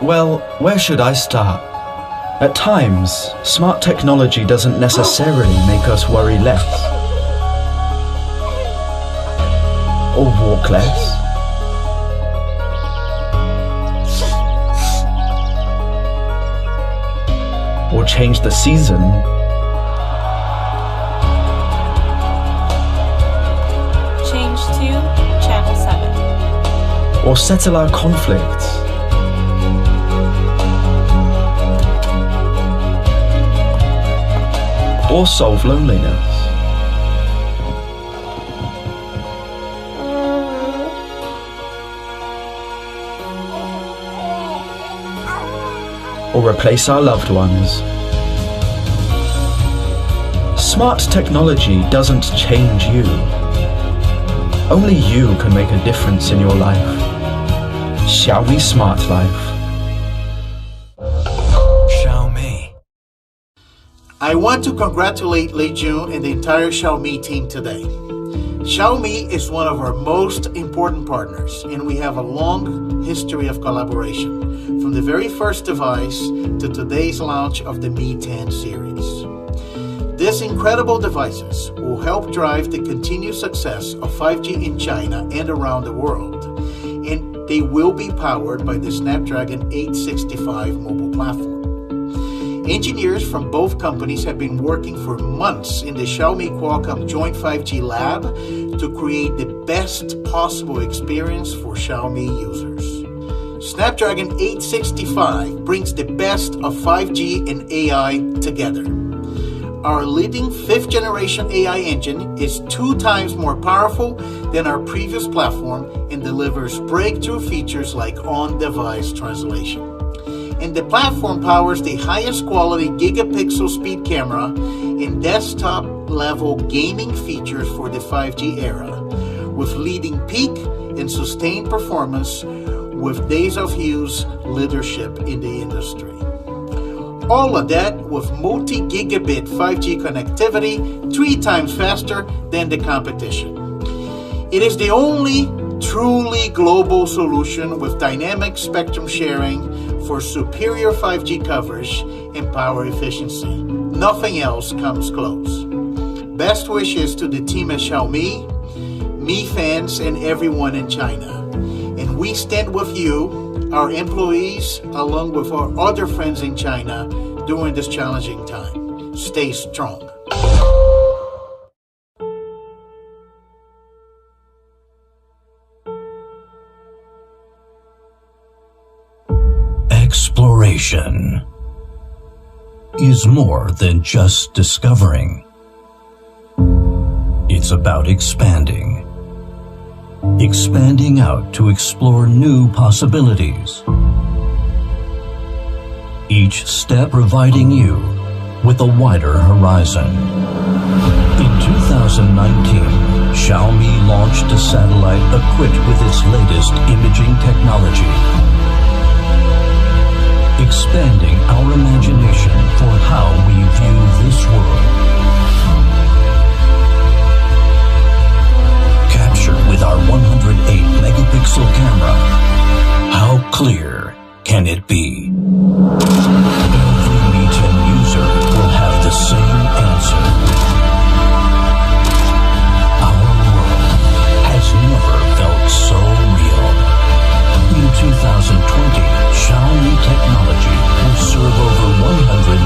Well, where should I start? At times, smart technology doesn't necessarily make us worry less, or walk less, or change the season, Change to Channel 7. or settle our conflicts. Or solve loneliness. Or replace our loved ones. Smart technology doesn't change you. Only you can make a difference in your life. Xiaomi Smart Life. Xiaomi. I want to congratulate Lei Jun and the entire Xiaomi team today. Xiaomi is one of our most important partners, and we have a long history of collaboration, from the very first device to today's launch of the Mi 10 series. These incredible devices will help drive the continued success of 5G in China and around the world, and they will be powered by the Snapdragon 865 mobile platform. Engineers from both companies have been working for months in the Xiaomi Qualcomm Joint 5G Lab to create the best possible experience for Xiaomi users. Snapdragon 865 brings the best of 5G and AI together. Our leading 5th generation AI engine is 2 times more powerful than our previous platform and delivers breakthrough features like on-device translation. And the platform powers the highest quality gigapixel speed camera and desktop level gaming features for the 5G era, with leading peak and sustained performance with days of use leadership in the industry. All of that with multi-gigabit 5G connectivity 3 times faster than the competition. It is the only truly global solution with dynamic spectrum sharing for superior 5G coverage and power efficiency. Nothing else comes close. Best wishes to the team at Xiaomi, Mi fans, and everyone in China. And we stand with you, our employees, along with our other friends in China during this challenging time. Stay strong. Exploration is more than just discovering. It's about expanding. Expanding out to explore new possibilities. Each step providing you with a wider horizon. In 2019, Xiaomi launched a satellite equipped with its latest imaging technology, expanding our imagination for how we view this world. Captured with our 108 megapixel camera, how clear can it be? Every Mi 10 user will have the same answer. Our world has never felt so real. In 2020, Xiaomi technology will serve over 100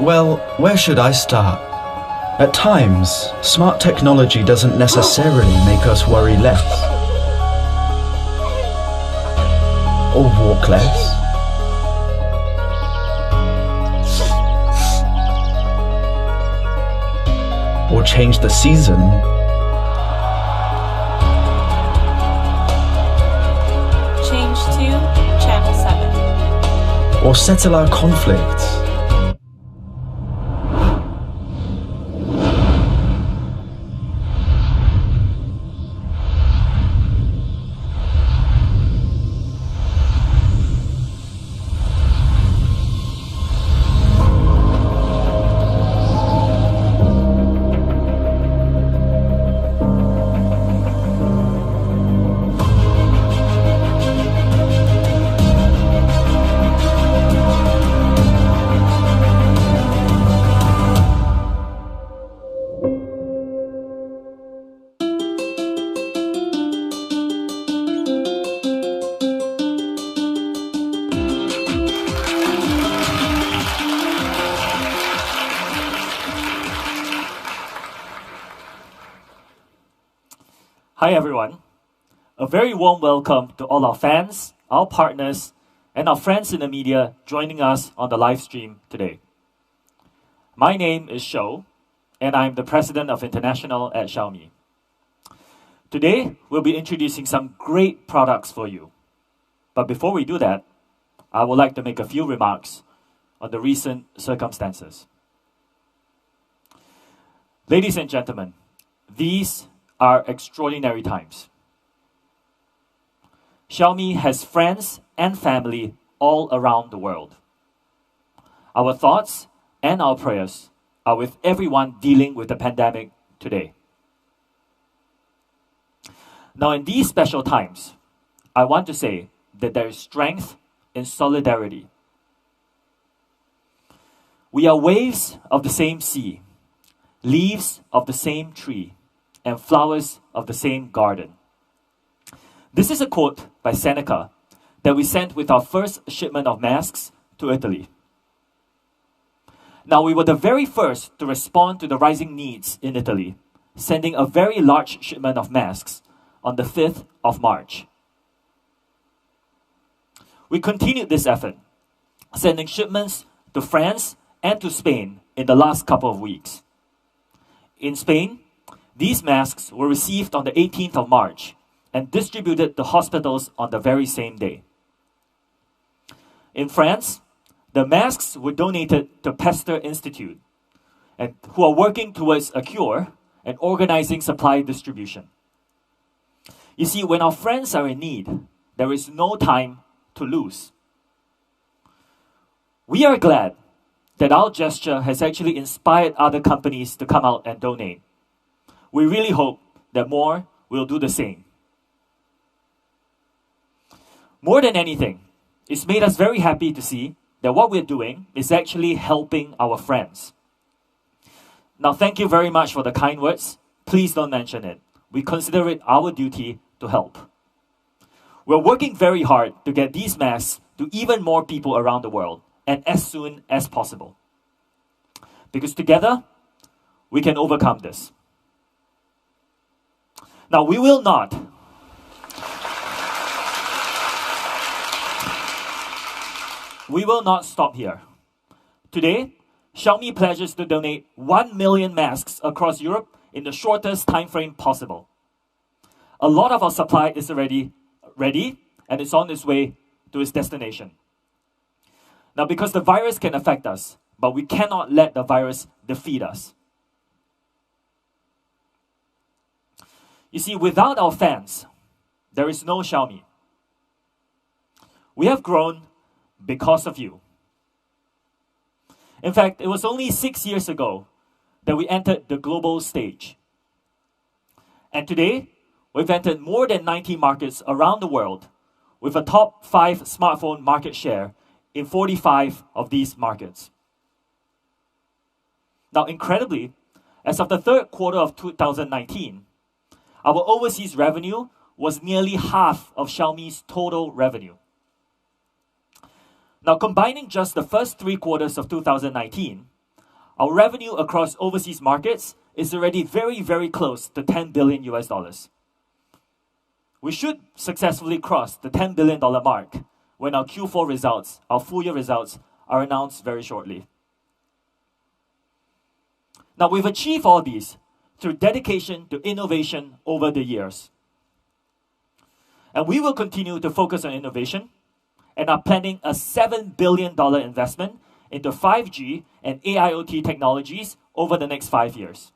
Well, where should I start? At times, smart technology doesn't necessarily make us worry less or walk less. Or change the season. Change to Channel 7. Or settle our conflicts. Hi everyone. A very warm welcome to all our fans, our partners, and our friends in the media joining us on the live stream today. My name is Shou, and I'm the President of International at Xiaomi. Today, we'll be introducing some great products for you. But before we do that, I would like to make a few remarks on the recent circumstances. Ladies and gentlemen, these are extraordinary times. Xiaomi has friends and family all around the world. Our thoughts and our prayers are with everyone dealing with the pandemic today. Now, in these special times, I want to say that there is strength in solidarity. We are waves of the same sea, leaves of the same tree, and flowers of the same garden. This is a quote by Seneca that we sent with our first shipment of masks to Italy. Now, we were the very first to respond to the rising needs in Italy, sending a very large shipment of masks on the 5th of March. We continued this effort, sending shipments to France and to Spain in the last couple of weeks. In Spain, these masks were received on the 18th of March and distributed to hospitals on the very same day. In France, the masks were donated to Pasteur Institute, and who are working towards a cure and organizing supply distribution. You see, when our friends are in need, there is no time to lose. We are glad that our gesture has actually inspired other companies to come out and donate. We really hope that more will do the same. More than anything, it's made us very happy to see that what we're doing is actually helping our friends. Now, thank you very much for the kind words. Please don't mention it. We consider it our duty to help. We're working very hard to get these masks to even more people around the world, and as soon as possible. Because together, we can overcome this. Now, we will not stop here. Today, Xiaomi pledges to donate 1 million masks across Europe in the shortest time frame possible. A lot of our supply is already ready and it's on its way to its destination. Now, because the virus can affect us, but we cannot let the virus defeat us. You see, without our fans, there is no Xiaomi. We have grown because of you. In fact, it was only 6 years ago that we entered the global stage. And today, we've entered more than 90 markets around the world with a top 5 smartphone market share in 45 of these markets. Now, incredibly, as of the third quarter of 2019, our overseas revenue was nearly half of Xiaomi's total revenue. Now, combining just the first 3 quarters of 2019, our revenue across overseas markets is already very, very close to $10 billion US dollars. We should successfully cross the $10 billion mark when our Q4 results, our full year results, are announced very shortly. Now, we've achieved all these through dedication to innovation over the years. And we will continue to focus on innovation and are planning a $7 billion investment into 5G and AIoT technologies over the next 5 years.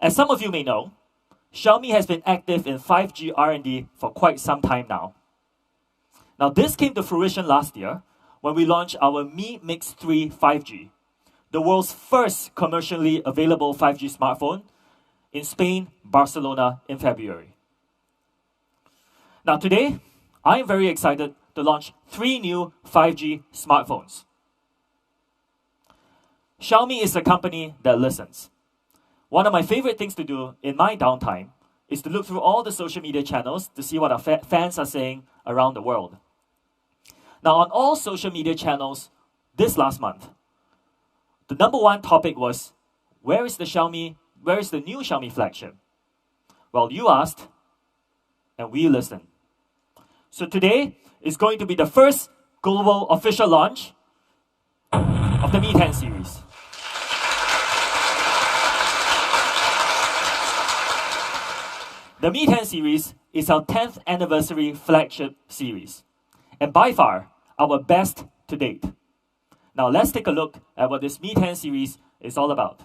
As some of you may know, Xiaomi has been active in 5G R&D for quite some time now. Now, this came to fruition last year when we launched our Mi Mix 3 5G, the world's first commercially available 5G smartphone in Spain, Barcelona in February. Now, today, I am very excited to launch 3 new 5G smartphones. Xiaomi is a company that listens. One of my favorite things to do in my downtime is to look through all the social media channels to see what our fans are saying around the world. Now, on all social media channels this last month, the number one topic was, where is the new Xiaomi flagship? Well, you asked, and we listened. So today is going to be the first global official launch of the Mi 10 series. The Mi 10 series is our 10th anniversary flagship series, and by far, our best to date. Now let's take a look at what this Mi 10 series is all about.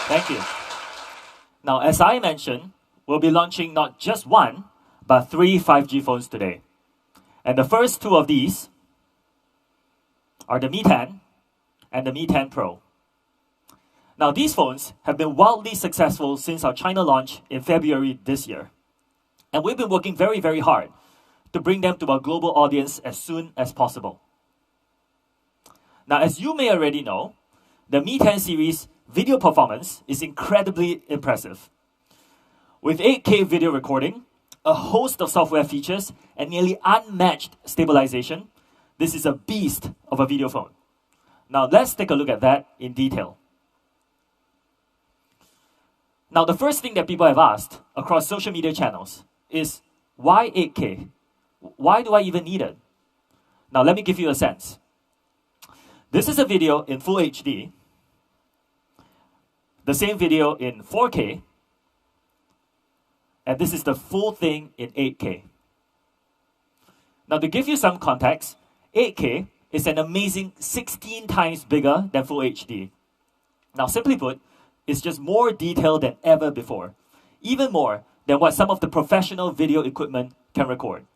Thank you. Now, as I mentioned, we'll be launching not just 1, but 3 5G phones today. And the first 2 of these are the Mi 10 and the Mi 10 Pro. Now, these phones have been wildly successful since our China launch in February this year. And we've been working very, very hard to bring them to our global audience as soon as possible. Now, as you may already know, the Mi 10 series video performance is incredibly impressive. With 8K video recording, a host of software features, and nearly unmatched stabilization, this is a beast of a video phone. Now let's take a look at that in detail. Now, the first thing that people have asked across social media channels is, why 8K? Why do I even need it? Now let me give you a sense. This is a video in full HD, the same video in 4K, and this is the full thing in 8K. Now, to give you some context, 8K is an amazing 16 times bigger than full HD. Now, simply put, it's just more detailed than ever before, even more than what some of the professional video equipment can record.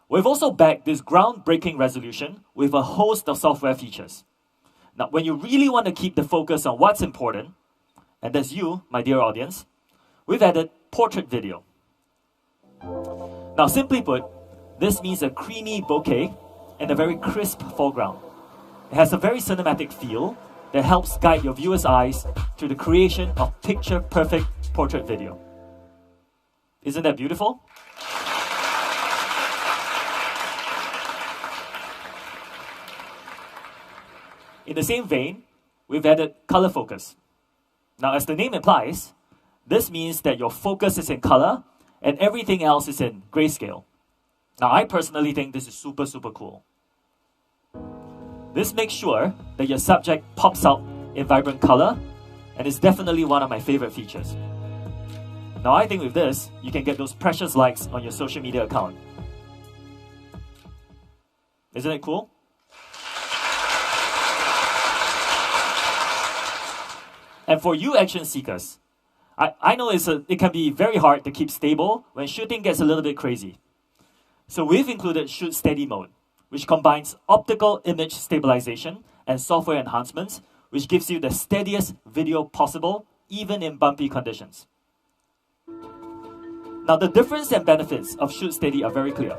We've also backed this groundbreaking resolution with a host of software features. Now, when you really want to keep the focus on what's important, and that's you, my dear audience, we've added portrait video. Now, simply put, this means a creamy bokeh and a very crisp foreground. It has a very cinematic feel that helps guide your viewers' eyes through the creation of picture-perfect portrait video. Isn't that beautiful? In the same vein, we've added color focus. Now, as the name implies, this means that your focus is in color and everything else is in grayscale. Now, I personally think this is super, super cool. This makes sure that your subject pops out in vibrant color, and is definitely one of my favorite features. Now, I think with this, you can get those precious likes on your social media account. Isn't it cool? And for you action seekers, I know it can be very hard to keep stable when shooting gets a little bit crazy. So we've included Shoot Steady mode, which combines optical image stabilization and software enhancements, which gives you the steadiest video possible, even in bumpy conditions. Now the difference and benefits of Shoot Steady are very clear.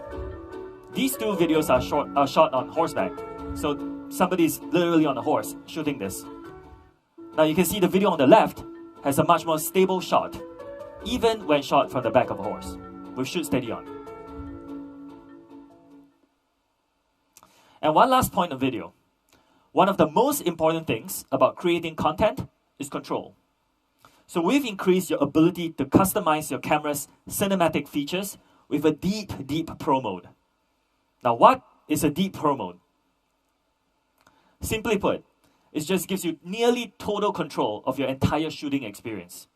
These two videos are shot on horseback, so somebody's literally on a horse shooting this. Now you can see the video on the left has a much more stable shot, even when shot from the back of a horse, with Shoot Steady on. And one last point on video. One of the most important things about creating content is control. So we've increased your ability to customize your camera's cinematic features with a deep pro mode. Now what is a deep pro mode? Simply put, it just gives you nearly total control of your entire shooting experience.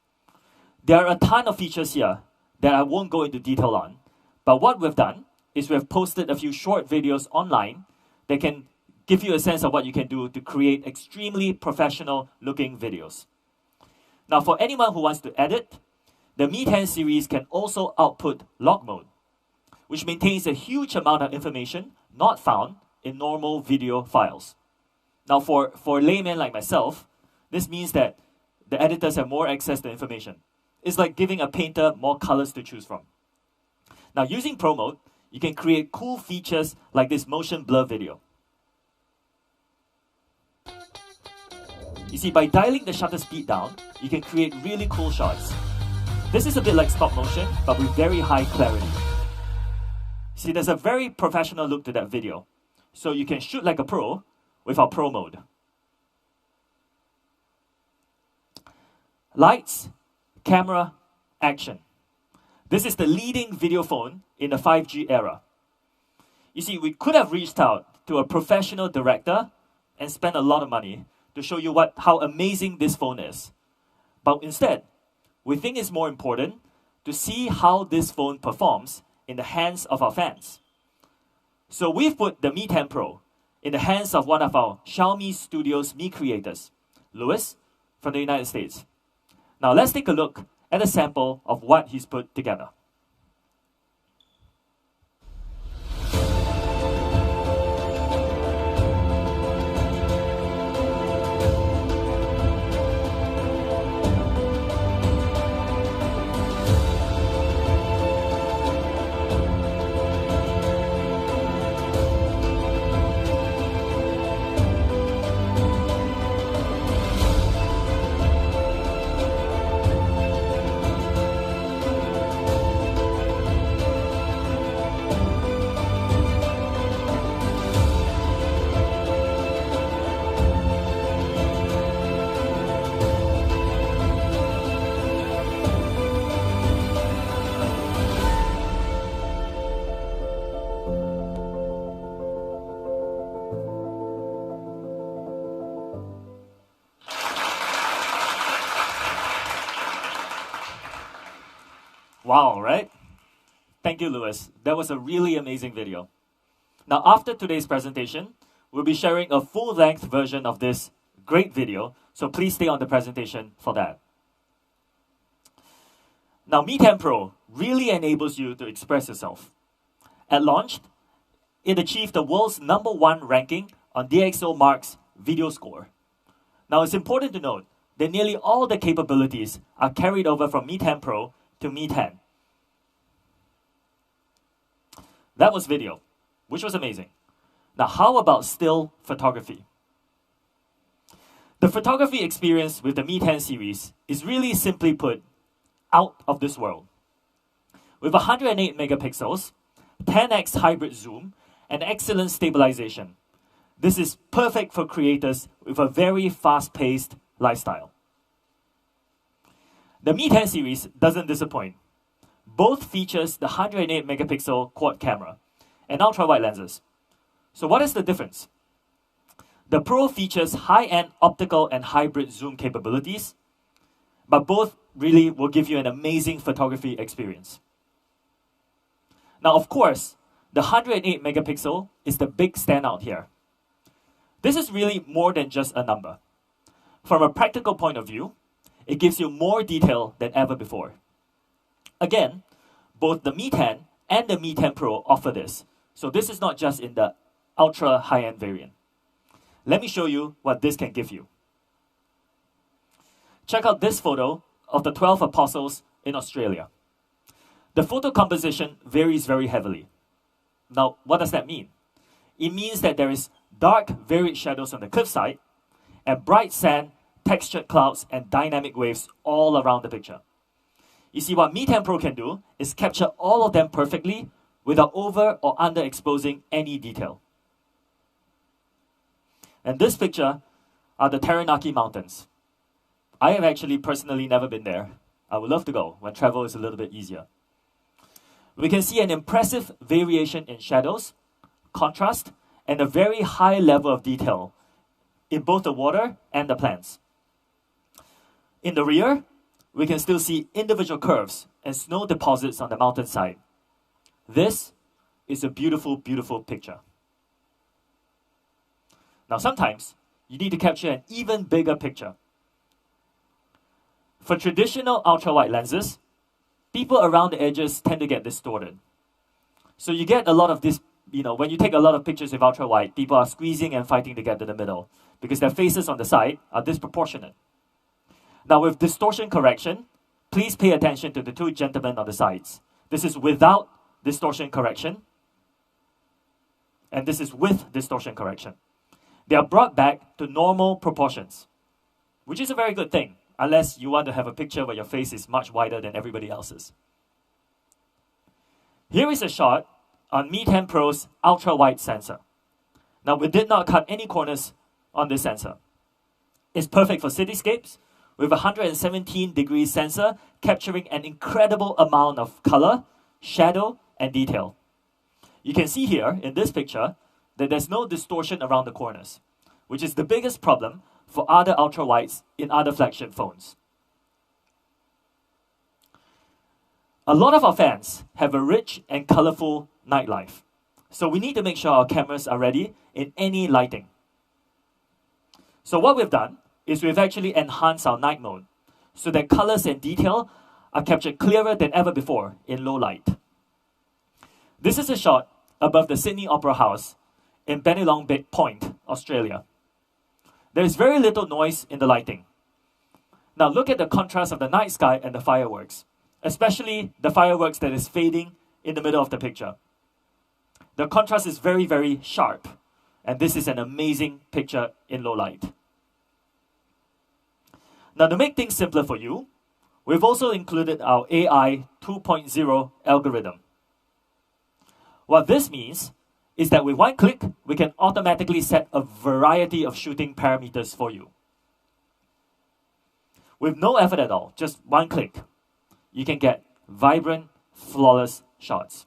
There are a ton of features here that I won't go into detail on, but what we've done is we've posted a few short videos online that can give you a sense of what you can do to create extremely professional looking videos. Now for anyone who wants to edit, the Mi 10 series can also output log mode, which maintains a huge amount of information not found in normal video files. Now for laymen like myself, this means that the editors have more access to information. It's like giving a painter more colors to choose from. Now using Pro Mode, you can create cool features like this motion blur video. You see, by dialing the shutter speed down, you can create really cool shots. This is a bit like stop motion, but with very high clarity. See, there's a very professional look to that video. So you can shoot like a pro with our Pro Mode. Lights, camera, action. This is the leading video phone in the 5G era. You see, we could have reached out to a professional director and spent a lot of money to show you how amazing this phone is. But instead, we think it's more important to see how this phone performs in the hands of our fans. So we've put the Mi 10 Pro in the hands of one of our Xiaomi Studios Mi creators, Louis, from the United States. Now let's take a look at a sample of what he's put together. Wow, right? Thank you, Louis. That was a really amazing video. Now, after today's presentation, we'll be sharing a full-length version of this great video, so please stay on the presentation for that. Now, Mi 10 Pro really enables you to express yourself. At launch, it achieved the world's #1 ranking on DxOMark's video score. Now, it's important to note that nearly all the capabilities are carried over from Mi 10 Pro to Mi 10. That was video, which was amazing. Now, how about still photography? The photography experience with the Mi 10 series is really, simply put, out of this world. With 108 megapixels, 10x hybrid zoom, and excellent stabilization, this is perfect for creators with a very fast-paced lifestyle. The Mi 10 series doesn't disappoint. Both features the 108 megapixel quad camera and ultra-wide lenses. So what is the difference? The Pro features high-end optical and hybrid zoom capabilities, but both really will give you an amazing photography experience. Now, of course, the 108 megapixel is the big standout here. This is really more than just a number. From a practical point of view, It gives you more detail than ever before. Again, both the Mi 10 and the Mi 10 Pro offer this. So this is not just in the ultra high-end variant. Let me show you what this can give you. Check out this photo of the 12 apostles in Australia. The photo composition varies very heavily. Now, what does that mean? It means that there is dark, varied shadows on the cliffside and bright sand, textured clouds, and dynamic waves all around the picture. You see, what Mi 10 Pro can do is capture all of them perfectly without over or underexposing any detail. And this picture are the Taranaki Mountains. I have actually personally never been there. I would love to go when travel is a little bit easier. We can see an impressive variation in shadows, contrast, and a very high level of detail in both the water and the plants. In the rear, we can still see individual curves and snow deposits on the mountainside. This is a beautiful, beautiful picture. Now, sometimes you need to capture an even bigger picture. For traditional ultra-wide lenses, people around the edges tend to get distorted. So you get a lot of this, when you take a lot of pictures with ultra-wide, people are squeezing and fighting to get to the middle because their faces on the side are disproportionate. Now, with distortion correction, please pay attention to the two gentlemen on the sides. This is without distortion correction, and this is with distortion correction. They are brought back to normal proportions, which is a very good thing, unless you want to have a picture where your face is much wider than everybody else's. Here is a shot on Mi 10 Pro's ultra-wide sensor. Now, we did not cut any corners on this sensor. It's perfect for cityscapes, with a 117-degree sensor capturing an incredible amount of color, shadow, and detail. You can see here, in this picture, that there's no distortion around the corners, which is the biggest problem for other ultra-wides in other flagship phones. A lot of our fans have a rich and colorful nightlife, so we need to make sure our cameras are ready in any lighting. So what we've done is we've actually enhanced our night mode so that colors and detail are captured clearer than ever before in low light. This is a shot above the Sydney Opera House in Bennelong Point, Australia. There is very little noise in the lighting. Now look at the contrast of the night sky and the fireworks, especially the fireworks that is fading in the middle of the picture. The contrast is very, very sharp, and this is an amazing picture in low light. Now, to make things simpler for you, we've also included our AI 2.0 algorithm. What this means is that with one click, we can automatically set a variety of shooting parameters for you. With no effort at all, just one click, you can get vibrant, flawless shots.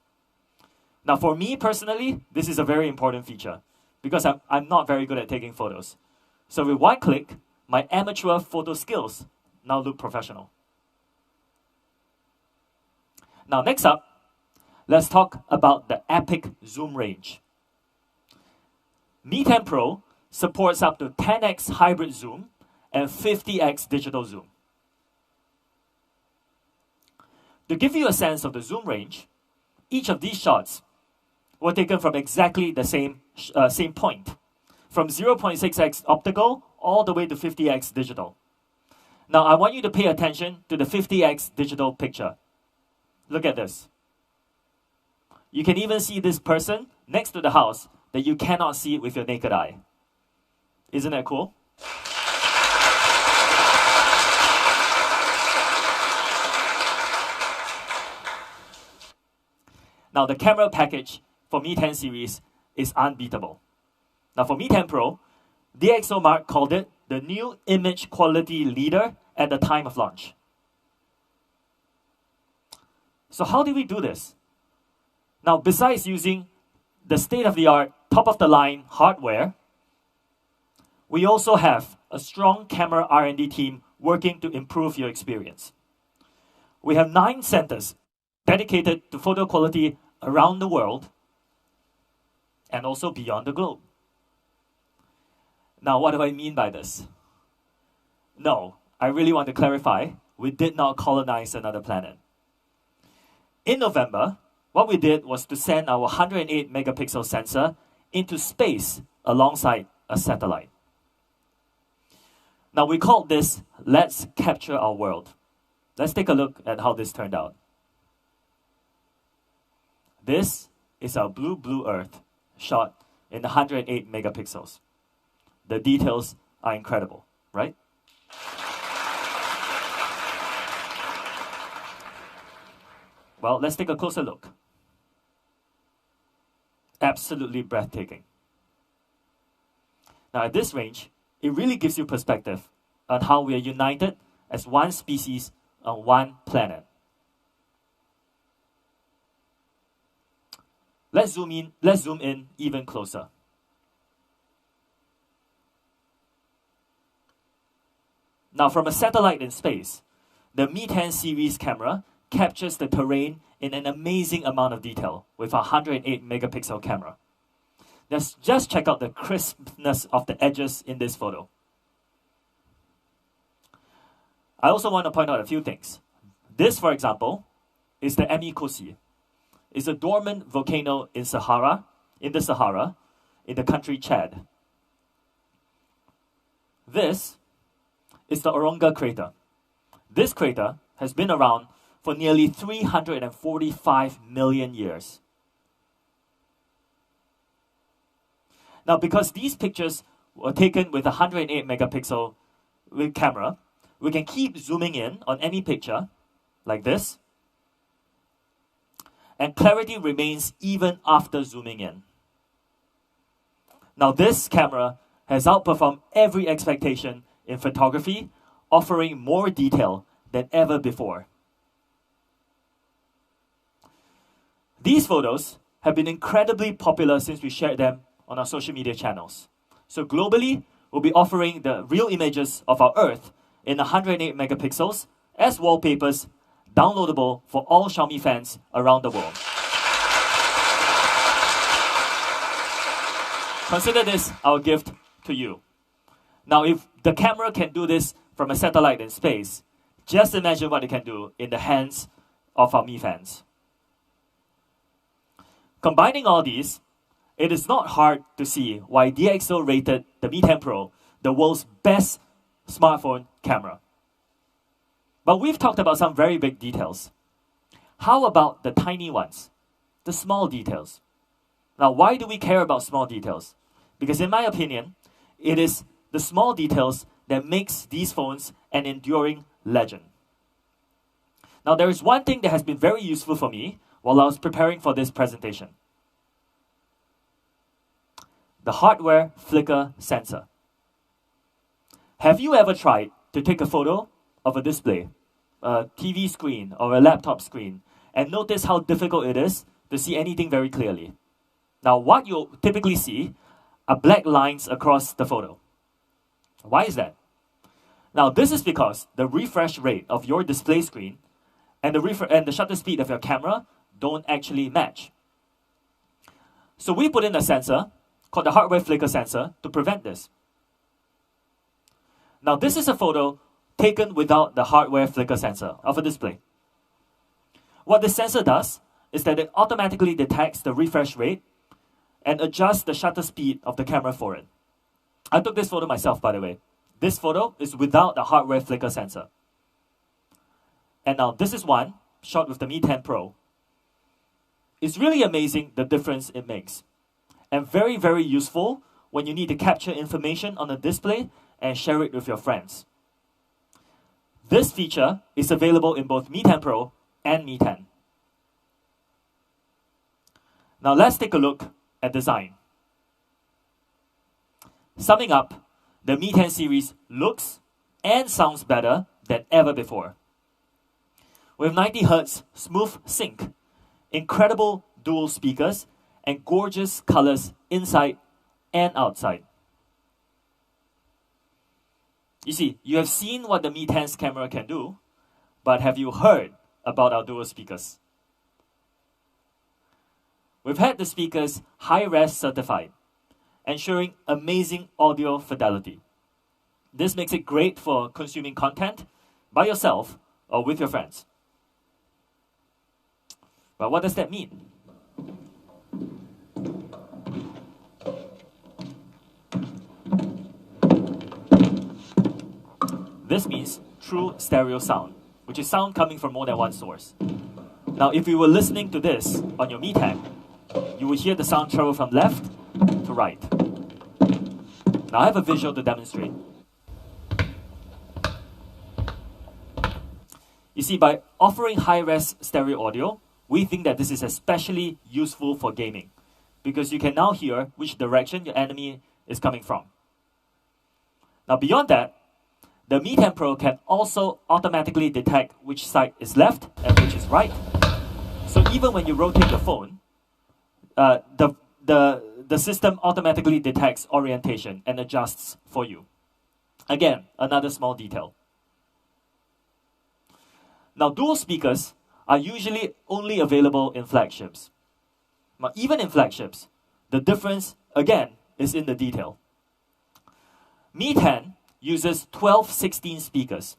Now, for me personally, this is a very important feature because I'm not very good at taking photos. So with one click, my amateur photo skills now look professional. Now, next up, let's talk about the epic zoom range. Mi 10 Pro supports up to 10x hybrid zoom and 50x digital zoom. To give you a sense of the zoom range, each of these shots were taken from exactly the same point, from 0.6x optical all the way to 50x digital. Now, I want you to pay attention to the 50x digital picture. Look at this. You can even see this person next to the house that you cannot see with your naked eye. Isn't that cool? Now, the camera package for Mi 10 series is unbeatable. Now, for Mi 10 Pro, DxOMark called it the new image quality leader at the time of launch. So how did we do this? Now, besides using the state-of-the-art, top-of-the-line hardware, we also have a strong camera R&D team working to improve your experience. We have 9 centers dedicated to photo quality around the world and also beyond the globe. Now, what do I mean by this? No, I really want to clarify, we did not colonize another planet. In November, what we did was to send our 108 megapixel sensor into space alongside a satellite. Now we called this Let's Capture Our World. Let's take a look at how this turned out. This is our blue Earth shot in 108 megapixels. The details are incredible, right? Well, let's take a closer look. Absolutely breathtaking. Now at this range, it really gives you perspective on how we are united as one species on one planet. Let's zoom in even closer. Now from a satellite in space, the Mi 10 series camera captures the terrain in an amazing amount of detail with a 108 megapixel camera. Let's just check out the crispness of the edges in this photo. I also want to point out a few things. This, for example, is the Emi Kosi. It's a dormant volcano in the Sahara, in the country Chad. This is the Oronga crater. This crater has been around for nearly 345 million years. Now, because these pictures were taken with a 108 megapixel camera, we can keep zooming in on any picture, like this, and clarity remains even after zooming in. Now, this camera has outperformed every expectation in photography, offering more detail than ever before. These photos have been incredibly popular since we shared them on our social media channels. So globally, we'll be offering the real images of our Earth in 108 megapixels as wallpapers, downloadable for all Xiaomi fans around the world. Consider this our gift to you. Now, if the camera can do this from a satellite in space, just imagine what it can do in the hands of our Mi fans. Combining all these, it is not hard to see why DxO rated the Mi 10 Pro the world's best smartphone camera. But we've talked about some very big details. How about the tiny ones? The small details. Now, why do we care about small details? Because in my opinion, it is the small details that makes these phones an enduring legend. Now, there is one thing that has been very useful for me while I was preparing for this presentation. The hardware flicker sensor. Have you ever tried to take a photo of a display, a TV screen or a laptop screen, and notice how difficult it is to see anything very clearly? Now, what you'll typically see are black lines across the photo. Why is that? Now, this is because the refresh rate of your display screen and the shutter speed of your camera don't actually match. So we put in a sensor called the hardware flicker sensor to prevent this. Now, this is a photo taken without the hardware flicker sensor of a display. What the sensor does is that it automatically detects the refresh rate and adjusts the shutter speed of the camera for it. I took this photo myself, by the way. This photo is without the hardware flicker sensor. And now this is one shot with the Mi 10 Pro. It's really amazing the difference it makes. And very, very useful when you need to capture information on a display and share it with your friends. This feature is available in both Mi 10 Pro and Mi 10. Now let's take a look at design. Summing up, the Mi 10 series looks and sounds better than ever before. With 90Hz smooth sync, incredible dual speakers, and gorgeous colors inside and outside. You see, you have seen what the Mi 10's camera can do, but have you heard about our dual speakers? We've had the speakers high-res certified, ensuring amazing audio fidelity. This makes it great for consuming content by yourself or with your friends. But what does that mean? This means true stereo sound, which is sound coming from more than one source. Now, if you were listening to this on your Mi 10, you will hear the sound travel from left to right. Now, I have a visual to demonstrate. You see, by offering high-res stereo audio, we think that this is especially useful for gaming, because you can now hear which direction your enemy is coming from. Now, beyond that, the Mi 10 Pro can also automatically detect which side is left and which is right. So even when you rotate the phone, the system automatically detects orientation and adjusts for you. Again, another small detail. Now, dual speakers are usually only available in flagships. But even in flagships, the difference, again, is in the detail. Mi 10 uses 12/16 speakers.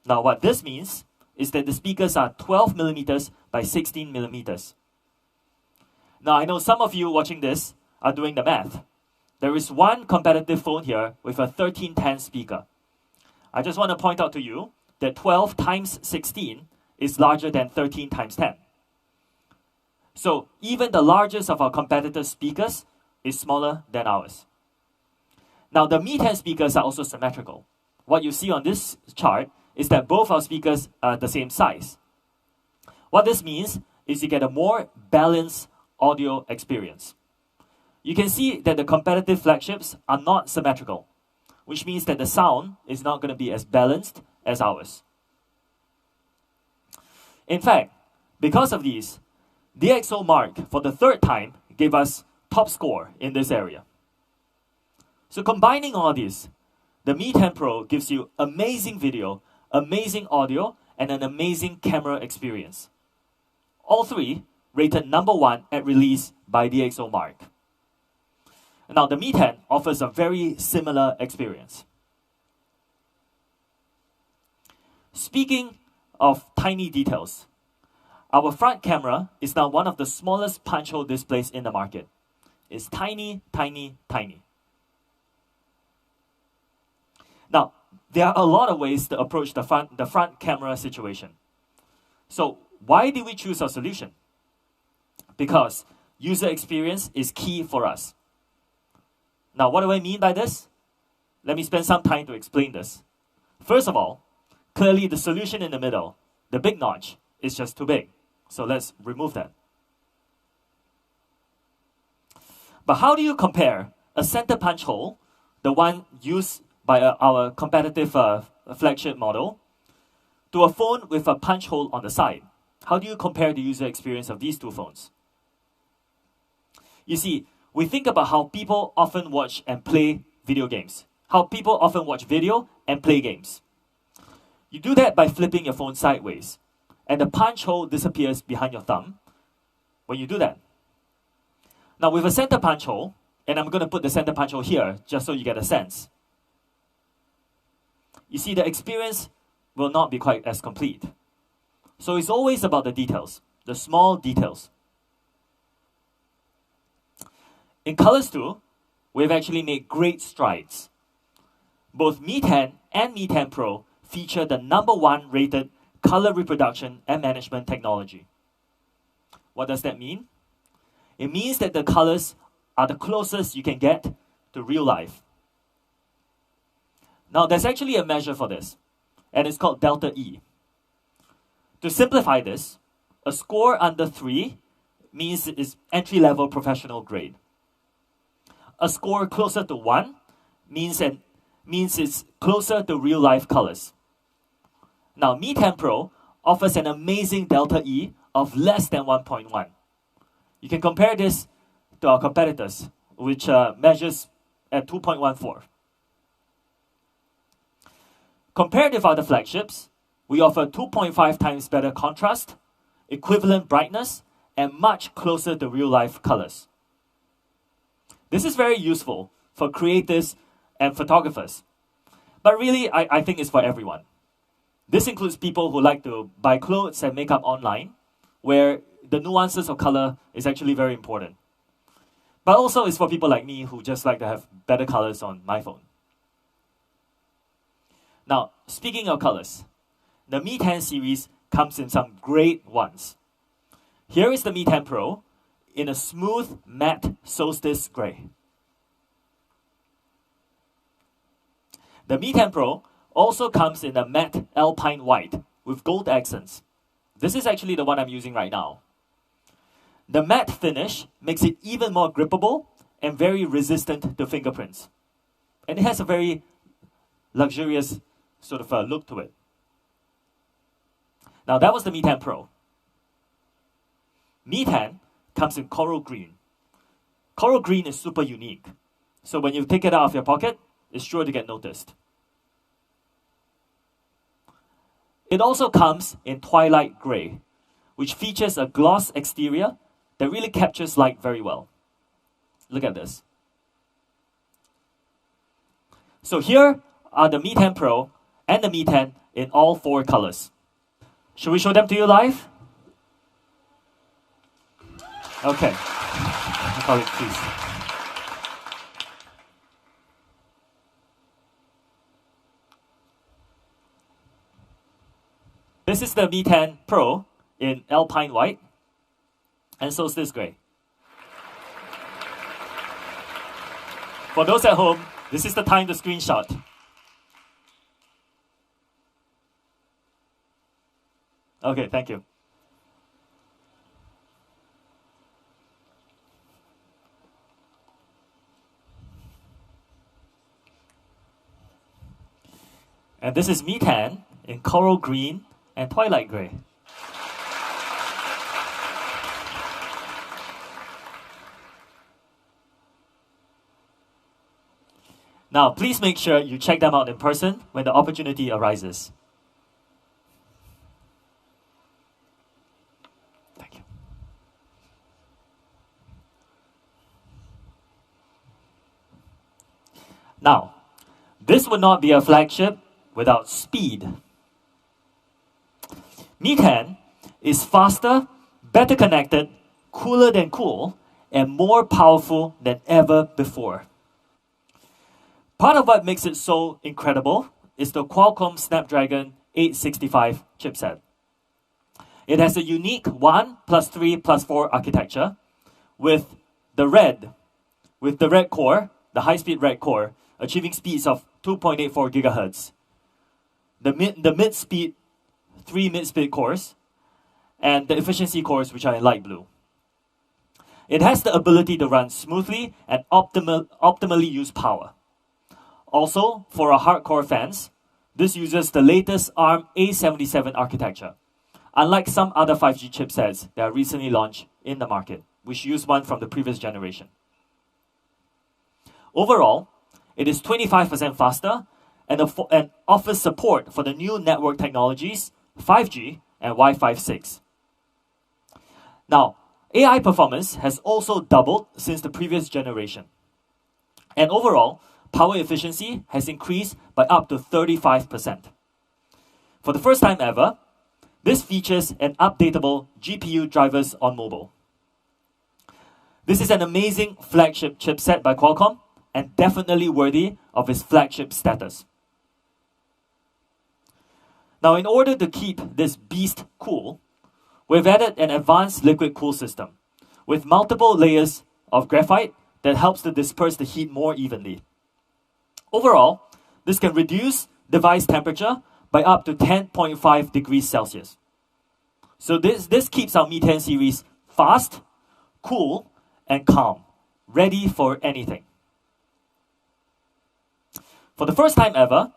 Now, what this means is that the speakers are 12 millimeters by 16 millimeters. Now, I know some of you watching this are doing the math. There is one competitive phone here with a 1310 speaker. I just want to point out to you that 12 times 16 is larger than 13 times 10. So even the largest of our competitors' speakers is smaller than ours. Now, the Mi 10 speakers are also symmetrical. What you see on this chart is that both our speakers are the same size. What this means is you get a more balanced audio experience. You can see that the competitive flagships are not symmetrical, which means that the sound is not going to be as balanced as ours. In fact, because of these, DxOMark for the third time gave us top score in this area. So combining all this, the Mi 10 Pro gives you amazing video, amazing audio, and an amazing camera experience. All three rated #1 at release by DxOMark. Now, the Mi 10 offers a very similar experience. Speaking of tiny details, our front camera is now one of the smallest punch hole displays in the market. It's tiny, tiny, tiny. Now, there are a lot of ways to approach the front camera situation. So, why did we choose our solution? Because user experience is key for us. Now, what do I mean by this? Let me spend some time to explain this. First of all, clearly the solution in the middle, the big notch, is just too big. So let's remove that. But how do you compare a center punch hole, the one used by our competitive flagship model, to a phone with a punch hole on the side? How do you compare the user experience of these two phones? You see, we think about how people often watch and play video games. How people often watch video and play games. You do that by flipping your phone sideways, and the punch hole disappears behind your thumb when you do that. Now, with a center punch hole, and I'm going to put the center punch hole here just so you get a sense, you see the experience will not be quite as complete. So it's always about the details, the small details. In colors too, we've actually made great strides. Both Mi 10 and Mi 10 Pro feature the #1 rated color reproduction and management technology. What does that mean? It means that the colors are the closest you can get to real life. Now, there's actually a measure for this, and it's called delta E. To simplify this, a score under 3 means it's entry-level professional grade. A score closer to 1 means it's closer to real-life colors. Now, Mi 10 Pro offers an amazing delta E of less than 1.1. You can compare this to our competitors, which measures at 2.14. Compared with other flagships, we offer 2.5 times better contrast, equivalent brightness, and much closer to real-life colors. This is very useful for creators and photographers. But really, I think it's for everyone. This includes people who like to buy clothes and makeup online, where the nuances of color is actually very important. But also it's for people like me who just like to have better colors on my phone. Now, speaking of colors, the Mi 10 series comes in some great ones. Here is the Mi 10 Pro in a smooth matte solstice gray. The Mi 10 Pro also comes in a matte alpine white with gold accents. This is actually the one I'm using right now. The matte finish makes it even more grippable and very resistant to fingerprints. And it has a very luxurious sort of look to it. Now that was the Mi 10 Pro. Mi 10 comes in coral green. Coral green is super unique. So when you take it out of your pocket, it's sure to get noticed. It also comes in twilight gray, which features a gloss exterior that really captures light very well. Look at this. So here are the Mi 10 Pro and the Mi 10 in all 4 colors. Should we show them to you live? Okay. Call it, please. This is the Mi 10 Pro in alpine white, and so is this gray. For those at home, this is the time to screenshot. Okay, thank you. And this is Mi 10 in coral green and twilight gray. Now, please make sure you check them out in person when the opportunity arises. Thank you. Now, this would not be a flagship without speed. Mi 10 is faster, better connected, cooler than cool, and more powerful than ever before. Part of what makes it so incredible is the Qualcomm Snapdragon 865 chipset. It has a unique 1 + 3 + 4 architecture with the red core, the high-speed red core, achieving speeds of 2.84 gigahertz. The mid-speed, 3 mid-speed cores, and the efficiency cores, which are in light blue. It has the ability to run smoothly and optimally use power. Also, for our hardcore fans, this uses the latest ARM A77 architecture, unlike some other 5G chipsets that are recently launched in the market, which use one from the previous generation. Overall, it is 25% faster and offers support for the new network technologies 5G and Wi-Fi 6. Now, AI performance has also doubled since the previous generation. And overall, power efficiency has increased by up to 35%. For the first time ever, this features an updatable GPU drivers on mobile. This is an amazing flagship chipset by Qualcomm and definitely worthy of its flagship status. Now, in order to keep this beast cool, we've added an advanced liquid cool system with multiple layers of graphite that helps to disperse the heat more evenly. Overall, this can reduce device temperature by up to 10.5 degrees Celsius. So this keeps our Mi 10 series fast, cool, and calm, ready for anything. For the first time ever,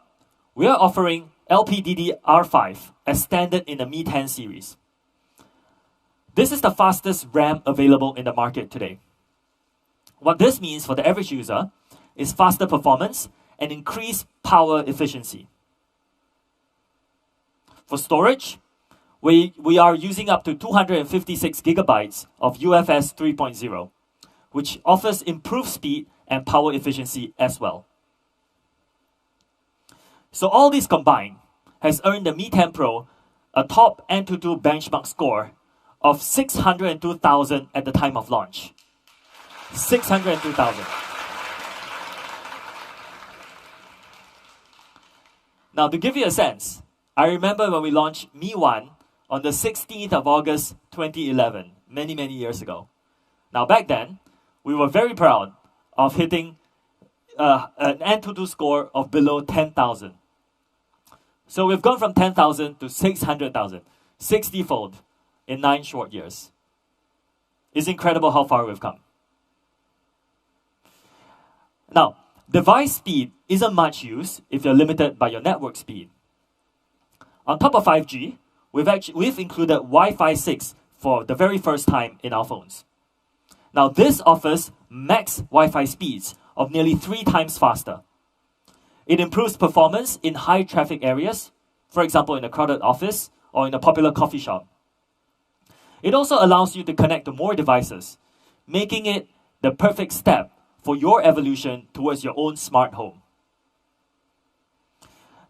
we are offering LPDDR5 as standard in the Mi 10 series. This is the fastest RAM available in the market today. What this means for the average user is faster performance and increased power efficiency. For storage, we are using up to 256 gigabytes of UFS 3.0, which offers improved speed and power efficiency as well. So all these combined has earned the Mi 10 Pro a top Antutu benchmark score of 602,000 at the time of launch. 602,000. Now, to give you a sense, I remember when we launched Mi 1 on the 16th of August 2011, many, many years ago. Now, back then, we were very proud of hitting an Antutu score of below 10,000. So we've gone from 10,000 to 600,000, 60-fold in 9 short years. It's incredible how far we've come. Now, device speed isn't much use if you're limited by your network speed. On top of 5G, we've included Wi-Fi 6 for the very first time in our phones. Now, this offers max Wi-Fi speeds of nearly 3 times faster. It improves performance in high traffic areas, for example, in a crowded office or in a popular coffee shop. It also allows you to connect to more devices, making it the perfect step for your evolution towards your own smart home.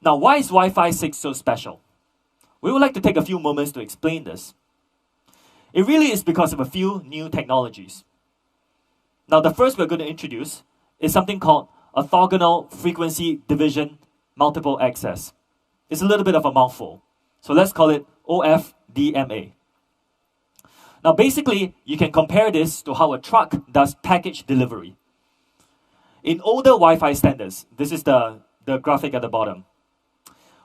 Now, why is Wi-Fi 6 so special? We would like to take a few moments to explain this. It really is because of a few new technologies. Now, the first we're going to introduce is something called orthogonal frequency division multiple access. It's a little bit of a mouthful, so let's call it OFDMA. Now, basically, you can compare this to how a truck does package delivery. In older Wi-Fi standards, this is the graphic at the bottom.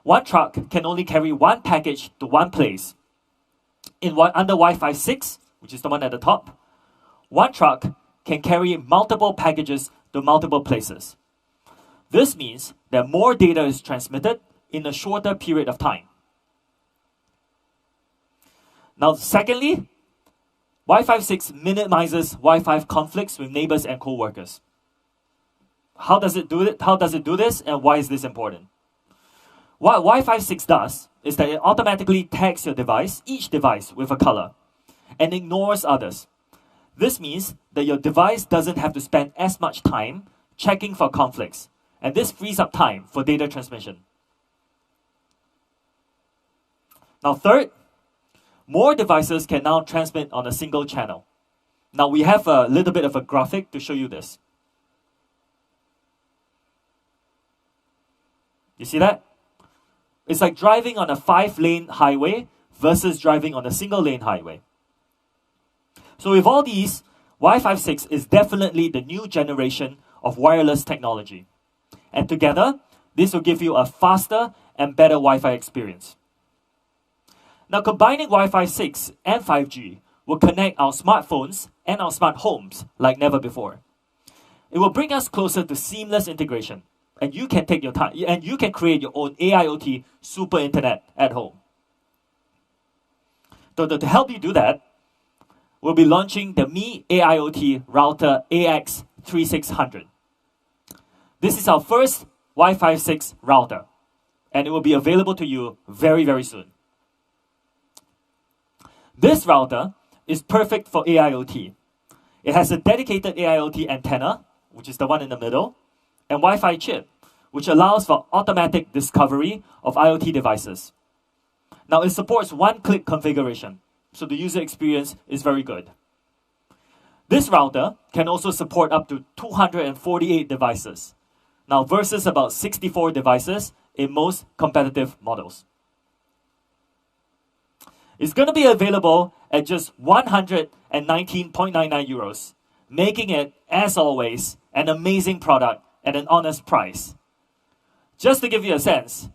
One truck can only carry one package to one place. Under Wi-Fi 6, which is the one at the top, one truck can carry multiple packages to multiple places. This means that more data is transmitted in a shorter period of time. Now, secondly, Wi-Fi 6 minimizes Wi-Fi conflicts with neighbors and co-workers. How does it do this, and why is this important? What Wi-Fi 6 does is that it automatically tags your device, each device, with a color, and ignores others. This means that your device doesn't have to spend as much time checking for conflicts, and this frees up time for data transmission. Now, third, more devices can now transmit on a single channel. Now, we have a little bit of a graphic to show you this. You see that? It's like driving on a 5-lane highway versus driving on a single-lane highway. So with all these, Wi-Fi 6 is definitely the new generation of wireless technology. And together, this will give you a faster and better Wi-Fi experience. Now, combining Wi-Fi 6 and 5G will connect our smartphones and our smart homes like never before. It will bring us closer to seamless integration, and you can take your time, and you can create your own AIoT super internet at home. To help you do that, we'll be launching the Mi AIoT router AX3600. This is our first Wi-Fi 6 router, and it will be available to you very, very soon. This router is perfect for AIoT. It has a dedicated AIoT antenna, which is the one in the middle, and Wi-Fi chip, which allows for automatic discovery of IoT devices. Now, it supports one-click configuration, so the user experience is very good. This router can also support up to 248 devices, now versus about 64 devices in most competitive models. It's going to be available at just 119.99 euros, making it, as always, an amazing product at an honest price. Just to give you a sense,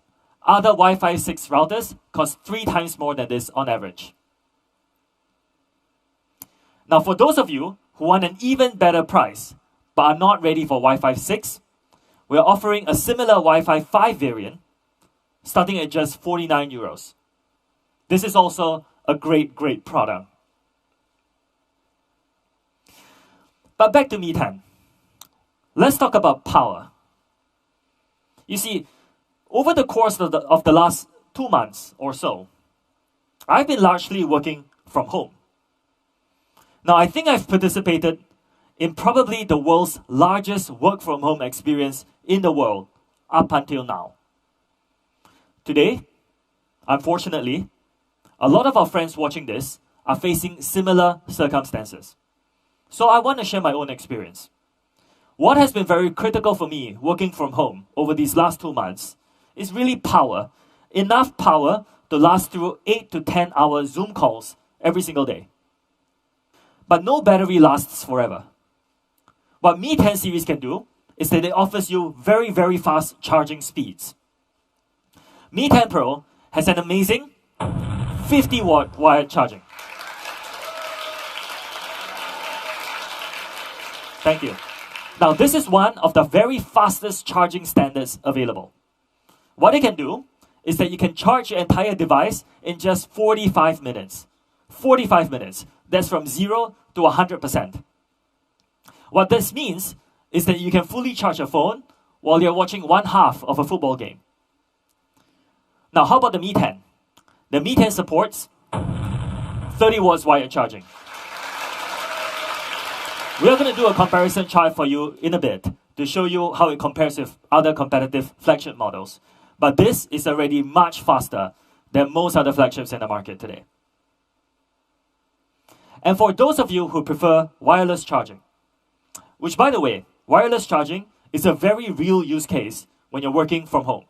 other Wi-Fi 6 routers cost 3 times more than this on average. Now, for those of you who want an even better price but are not ready for Wi-Fi 6, we're offering a similar Wi-Fi 5 variant starting at just 49 euros. This is also a great, great product. But back to Mi 10. Let's talk about power. You see, over the course of the last 2 months or so, I've been largely working from home. Now, I think I've participated in probably the world's largest work from home experience in the world up until now. Today, unfortunately, a lot of our friends watching this are facing similar circumstances. So I want to share my own experience. What has been very critical for me working from home over these last 2 months is really power. Enough power to last through 8 to 10 hour Zoom calls every single day. But no battery lasts forever. What Mi 10 series can do is that it offers you very, very fast charging speeds. Mi 10 Pro has an amazing 50-watt wired charging. Thank you. Now, this is one of the very fastest charging standards available. What it can do is that you can charge your entire device in just 45 minutes. 45 minutes. That's from 0 to 100%. What this means is that you can fully charge your phone while you're watching one half of a football game. Now, how about the Mi 10? The Mi 10 supports 30 watts wired charging. We are going to do a comparison chart for you in a bit to show you how it compares with other competitive flagship models. But this is already much faster than most other flagships in the market today. And for those of you who prefer wireless charging, which by the way, wireless charging is a very real use case when you're working from home.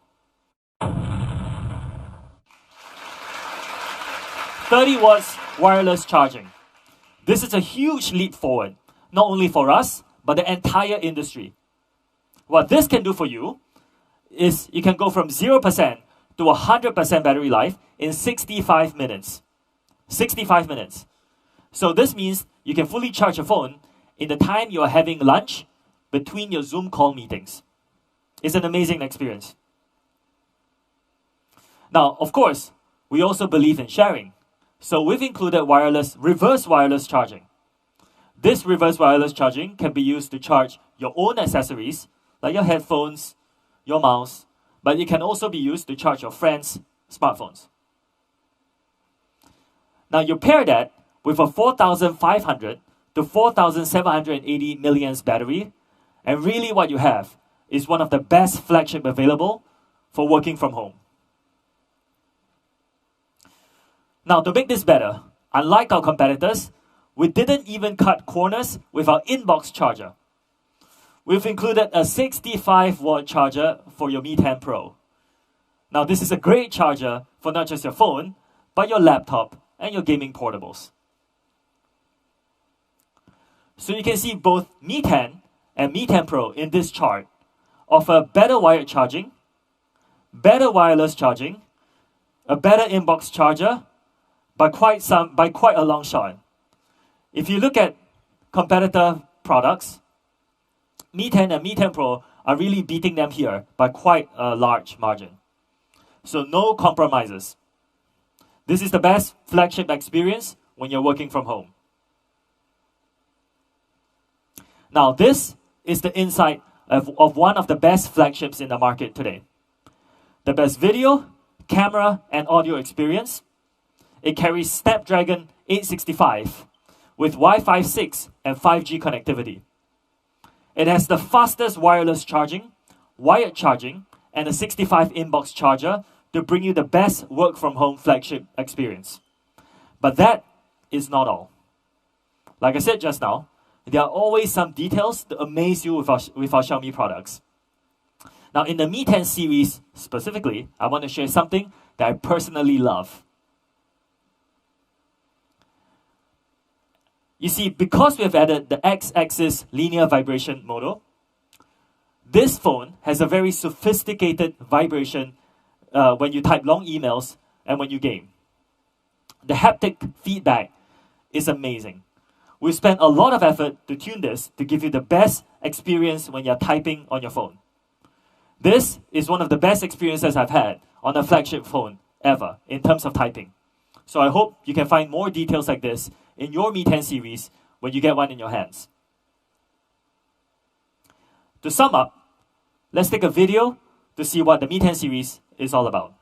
30 watts wireless charging. This is a huge leap forward, not only for us, but the entire industry. What this can do for you is you can go from 0% to 100% battery life in 65 minutes. 65 minutes. So this means you can fully charge your phone in the time you are having lunch between your Zoom call meetings. It's an amazing experience. Now, of course, we also believe in sharing. So we've included reverse wireless charging. This reverse wireless charging can be used to charge your own accessories, like your headphones, your mouse, but it can also be used to charge your friends' smartphones. Now you pair that with a 4,500 to 4,780 milliamps battery, and really what you have is one of the best flagship available for working from home. Now to make this better, unlike our competitors, we didn't even cut corners with our inbox charger. We've included a 65-watt charger for your Mi 10 Pro. Now this is a great charger for not just your phone, but your laptop and your gaming portables. So you can see both Mi 10 and Mi 10 Pro in this chart offer better wired charging, better wireless charging, a better inbox charger, by quite a long shot. If you look at competitor products, Mi 10 and Mi 10 Pro are really beating them here by quite a large margin. So no compromises. This is the best flagship experience when you're working from home. Now this is the insight of one of the best flagships in the market today. The best video, camera, and audio experience. It carries Snapdragon 865 with Wi-Fi 6 and 5G connectivity. It has the fastest wireless charging, wired charging, and a 65 inbox charger to bring you the best work-from-home flagship experience. But that is not all. Like I said just now, there are always some details to amaze you with our Xiaomi products. Now in the Mi 10 series specifically, I want to share something that I personally love. You see, because we have added the X-axis linear vibration model, this phone has a very sophisticated vibration when you type long emails and when you game. The haptic feedback is amazing. We spent a lot of effort to tune this to give you the best experience when you're typing on your phone. This is one of the best experiences I've had on a flagship phone ever in terms of typing. So I hope you can find more details like this in your Mi 10 series when you get one in your hands. To sum up, let's take a video to see what the Mi 10 series is all about.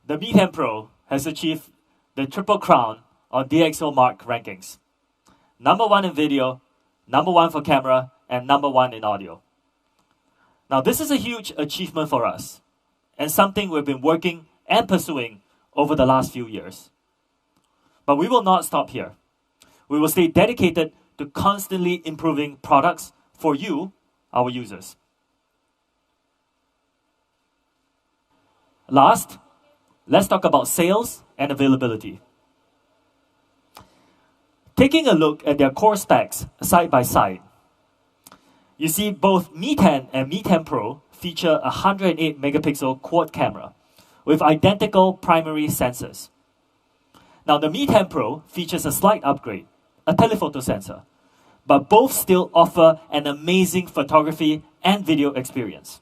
the Mi 10 Pro has achieved the triple crown on DxO Mark rankings. Number 1 in video, number 1 for camera, and number 1 in audio. Now, this is a huge achievement for us, and something we've been working and pursuing over the last few years. But we will not stop here. We will stay dedicated to constantly improving products for you, our users. Last, let's talk about sales and availability. Taking a look at their core specs side by side, you see both Mi 10 and Mi 10 Pro feature a 108 megapixel quad camera with identical primary sensors. Now, the Mi 10 Pro features a slight upgrade, a telephoto sensor, but both still offer an amazing photography and video experience.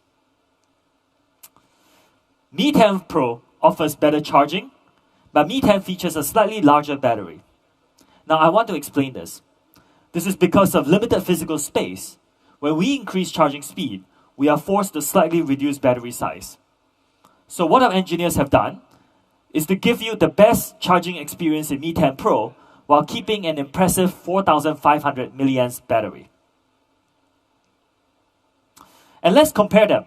Mi 10 Pro offers better charging, but Mi 10 features a slightly larger battery. Now, I want to explain this. This is because of limited physical space. When we increase charging speed, we are forced to slightly reduce battery size. So what our engineers have done is to give you the best charging experience in Mi 10 Pro while keeping an impressive 4,500 milliamps battery. And let's compare them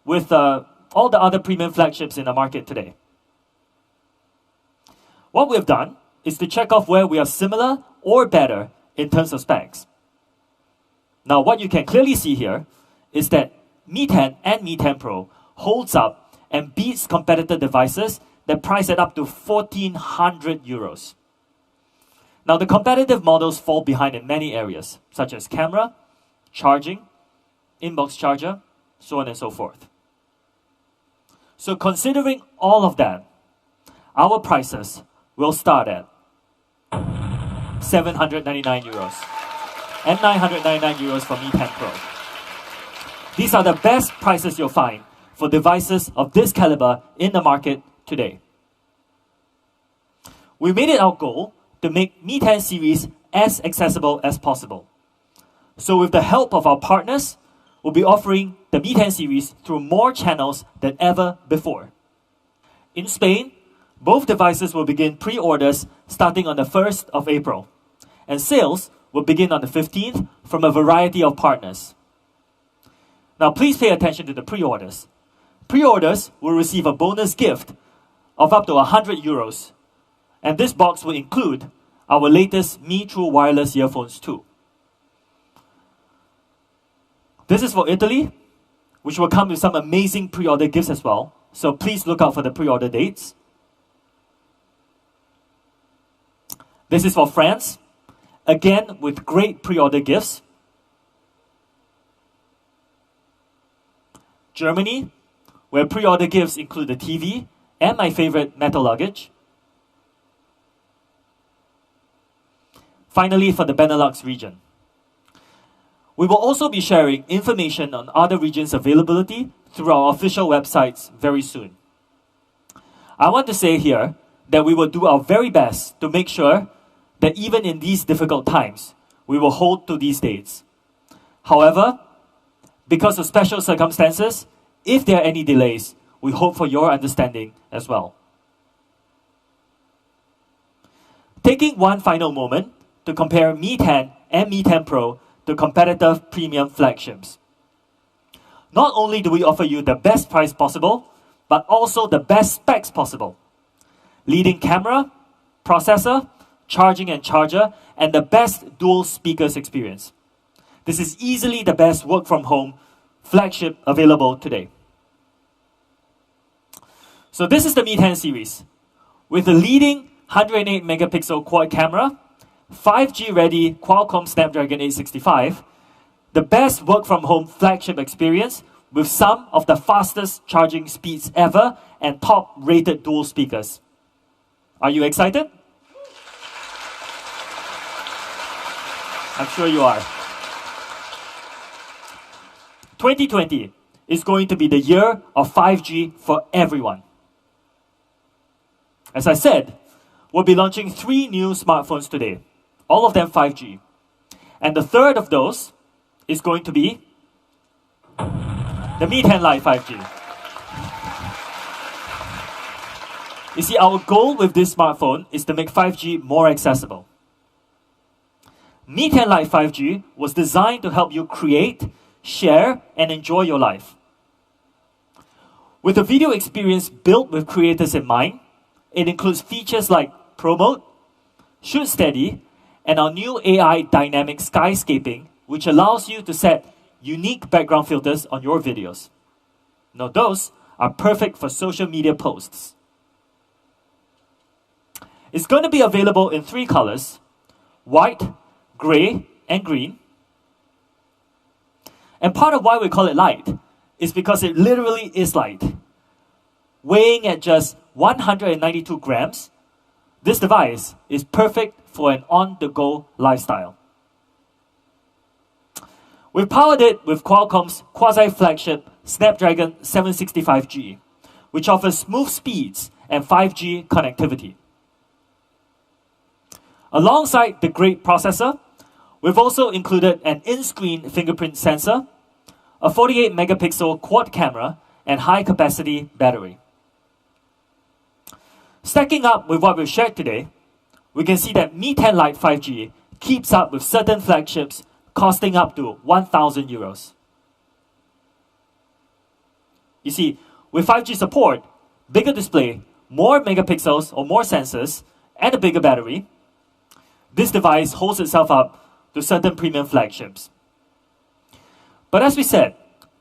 with all the other premium flagships in the market today. What we've done is to check off where we are similar or better in terms of specs. Now, what you can clearly see here is that Mi 10 and Mi 10 Pro holds up and beats competitor devices that price at up to 1,400 euros. Now, the competitive models fall behind in many areas, such as camera, charging, inbox charger, so on and so forth. So considering all of that, our prices will start at 799 euros and 999 euros for Mi 10 Pro. These are the best prices you'll find for devices of this caliber in the market today. We made it our goal to make Mi 10 series as accessible as possible. So with the help of our partners, we'll be offering the Mi 10 series through more channels than ever before. In Spain, both devices will begin pre-orders starting on the 1st of April, and sales will begin on the 15th from a variety of partners. Now, please pay attention to the pre-orders. Pre-orders will receive a bonus gift of up to 100 euros, and this box will include our latest Mi True wireless earphones too. This is for Italy, which will come with some amazing pre-order gifts as well, so please look out for the pre-order dates. This is for France, again with great pre-order gifts. Germany, where pre-order gifts include the TV and my favorite metal luggage. Finally, for the Benelux region. We will also be sharing information on other regions' availability through our official websites very soon. I want to say here that we will do our very best to make sure that even in these difficult times, we will hold to these dates. However, because of special circumstances, if there are any delays, we hope for your understanding as well. Taking one final moment to compare Mi 10 and Mi 10 Pro to competitive premium flagships. Not only do we offer you the best price possible, but also the best specs possible. Leading camera, processor, charging and charger, and the best dual speakers experience. This is easily the best work from home flagship available today. So this is the Mi 10 series. With the leading 108 megapixel quad camera, 5G ready Qualcomm Snapdragon 865, the best work from home flagship experience with some of the fastest charging speeds ever and top rated dual speakers. Are you excited? I'm sure you are. 2020 is going to be the year of 5G for everyone. As I said, we'll be launching 3 new smartphones today, all of them 5G. And the third of those is going to be the Mi 10 Lite 5G. You see, our goal with this smartphone is to make 5G more accessible. Mi 10 Lite 5G was designed to help you create, share, and enjoy your life. With a video experience built with creators in mind, it includes features like Pro Mode, Shoot Steady, and our new AI dynamic skyscaping, which allows you to set unique background filters on your videos. Now those are perfect for social media posts. It's going to be available in 3 colors: white, gray, and green. And part of why we call it light is because it literally is light. Weighing at just 192 grams, this device is perfect for an on-the-go lifestyle. We've powered it with Qualcomm's quasi-flagship Snapdragon 765G, which offers smooth speeds and 5G connectivity. Alongside the great processor, we've also included an in-screen fingerprint sensor, a 48-megapixel quad camera, and high-capacity battery. Stacking up with what we've shared today, we can see that Mi 10 Lite 5G keeps up with certain flagships costing up to 1,000 euros. You see, with 5G support, bigger display, more megapixels or more sensors, and a bigger battery, this device holds itself up to certain premium flagships. But as we said,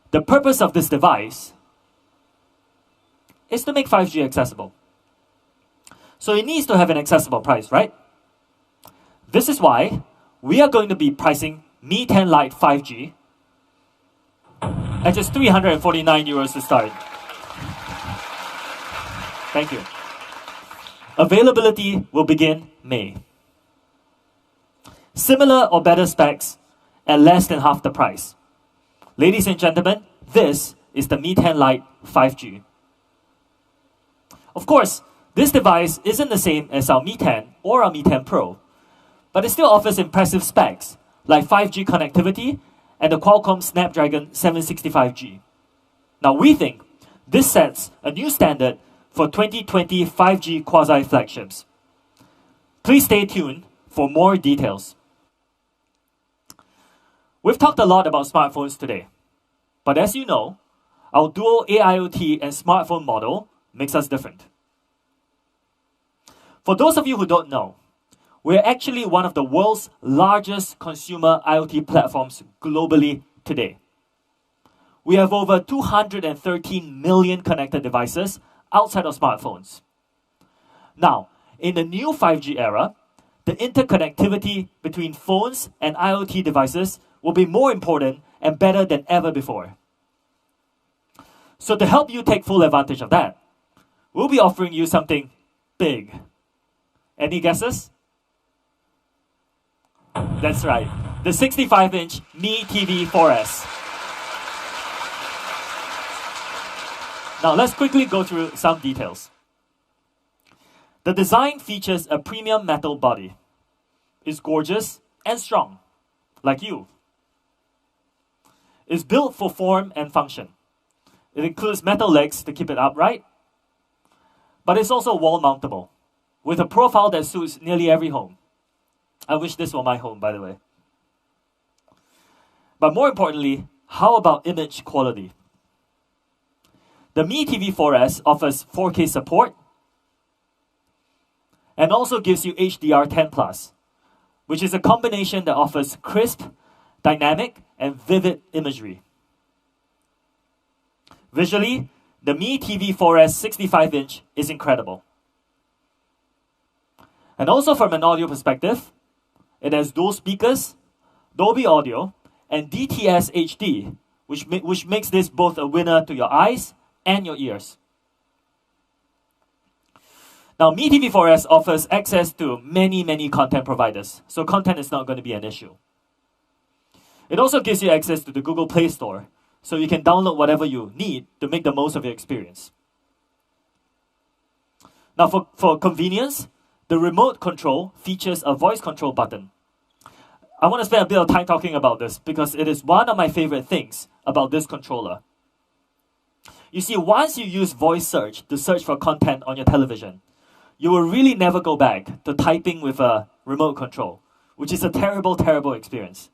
the purpose of this device is to make 5G accessible. So it needs to have an accessible price, right? This is why we are going to be pricing Mi 10 Lite 5G at just 349 euros to start. Thank you. Availability will begin May. Similar or better specs at less than half the price. Ladies and gentlemen, this is the Mi 10 Lite 5G. Of course, this device isn't the same as our Mi 10 or our Mi 10 Pro, but it still offers impressive specs like 5G connectivity and the Qualcomm Snapdragon 765G. Now we think this sets a new standard for 2020 5G quasi-flagships. Please stay tuned for more details. We've talked a lot about smartphones today, but as you know, our dual AIoT and smartphone model makes us different. For those of you who don't know, we're actually one of the world's largest consumer IoT platforms globally today. We have over 213 million connected devices outside of smartphones. Now, in the new 5G era, the interconnectivity between phones and IoT devices will be more important and better than ever before. So to help you take full advantage of that, we'll be offering you something big. Any guesses? That's right, the 65-inch Mi TV 4S. Now let's quickly go through some details. The design features a premium metal body. It's gorgeous and strong, like you. It's built for form and function. It includes metal legs to keep it upright, but it's also wall mountable, with a profile that suits nearly every home. I wish this were my home, by the way. But more importantly, how about image quality? The Mi TV 4S offers 4K support and also gives you HDR10+, which is a combination that offers crisp, dynamic, and vivid imagery. Visually, the Mi TV 4S 65-inch is incredible. And also from an audio perspective, it has dual speakers, Dolby Audio, and DTS HD, which makes this both a winner to your eyes and your ears. Now, Mi TV 4S offers access to many content providers, so content is not going to be an issue. It also gives you access to the Google Play Store, so you can download whatever you need to make the most of your experience. Now, for convenience, the remote control features a voice control button. I want to spend a bit of time talking about this because it is one of my favorite things about this controller. You see, once you use voice search to search for content on your television, you will really never go back to typing with a remote control, which is a terrible, terrible experience.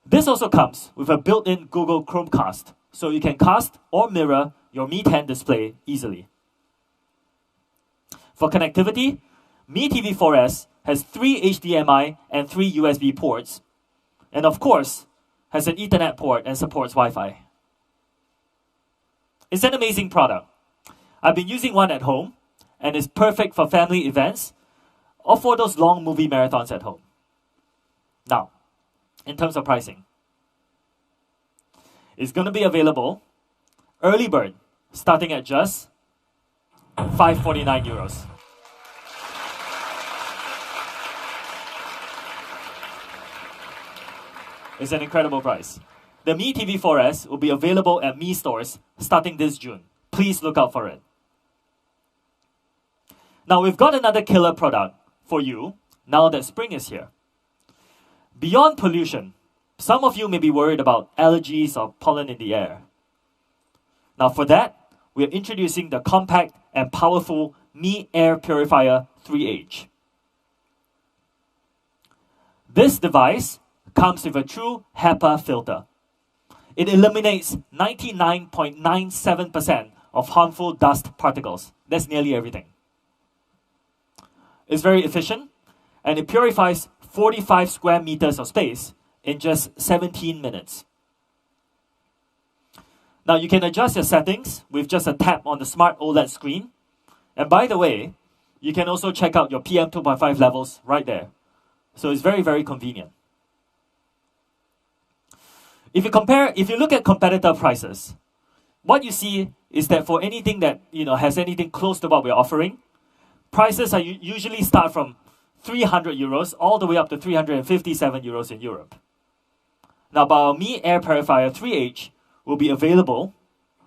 This also comes with a built-in Google Chromecast, so you can cast or mirror your Mi 10 display easily. For connectivity, Mi TV 4S has 3 HDMI and 3 USB ports, and of course, has an Ethernet port and supports Wi-Fi. It's an amazing product. I've been using one at home, and it's perfect for family events or for those long movie marathons at home. Now, in terms of pricing, it's going to be available early bird, starting at just €549. It's an incredible price. The Mi TV 4S will be available at Mi stores starting this June. Please look out for it. Now we've got another killer product for you now that spring is here. Beyond pollution, some of you may be worried about allergies or pollen in the air. Now for that, we are introducing the compact and powerful Mi Air Purifier 3H. This device comes with a true HEPA filter. It eliminates 99.97% of harmful dust particles. That's nearly everything. It's very efficient, and it purifies 45 square meters of space in just 17 minutes. Now you can adjust your settings with just a tap on the smart OLED screen. And by the way, you can also check out your PM 2.5 levels right there. So it's very, very convenient. If you look at competitor prices, what you see is that for anything that has anything close to what we're offering, prices are usually start from €300 all the way up to €357 in Europe. Now, our Mi Air Purifier 3H will be available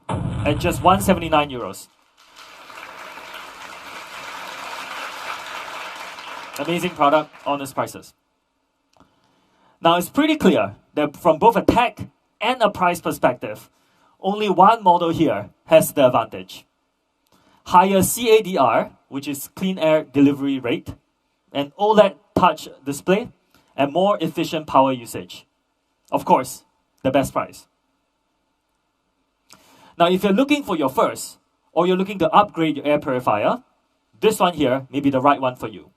at just €179. Amazing product, honest prices. Now, it's pretty clear that from both a tech and a price perspective, only one model here has the advantage. Higher CADR, which is clean air delivery rate, and OLED touch display, and more efficient power usage. Of course, the best price. Now, if you're looking for your first, or you're looking to upgrade your air purifier, this one here may be the right one for you.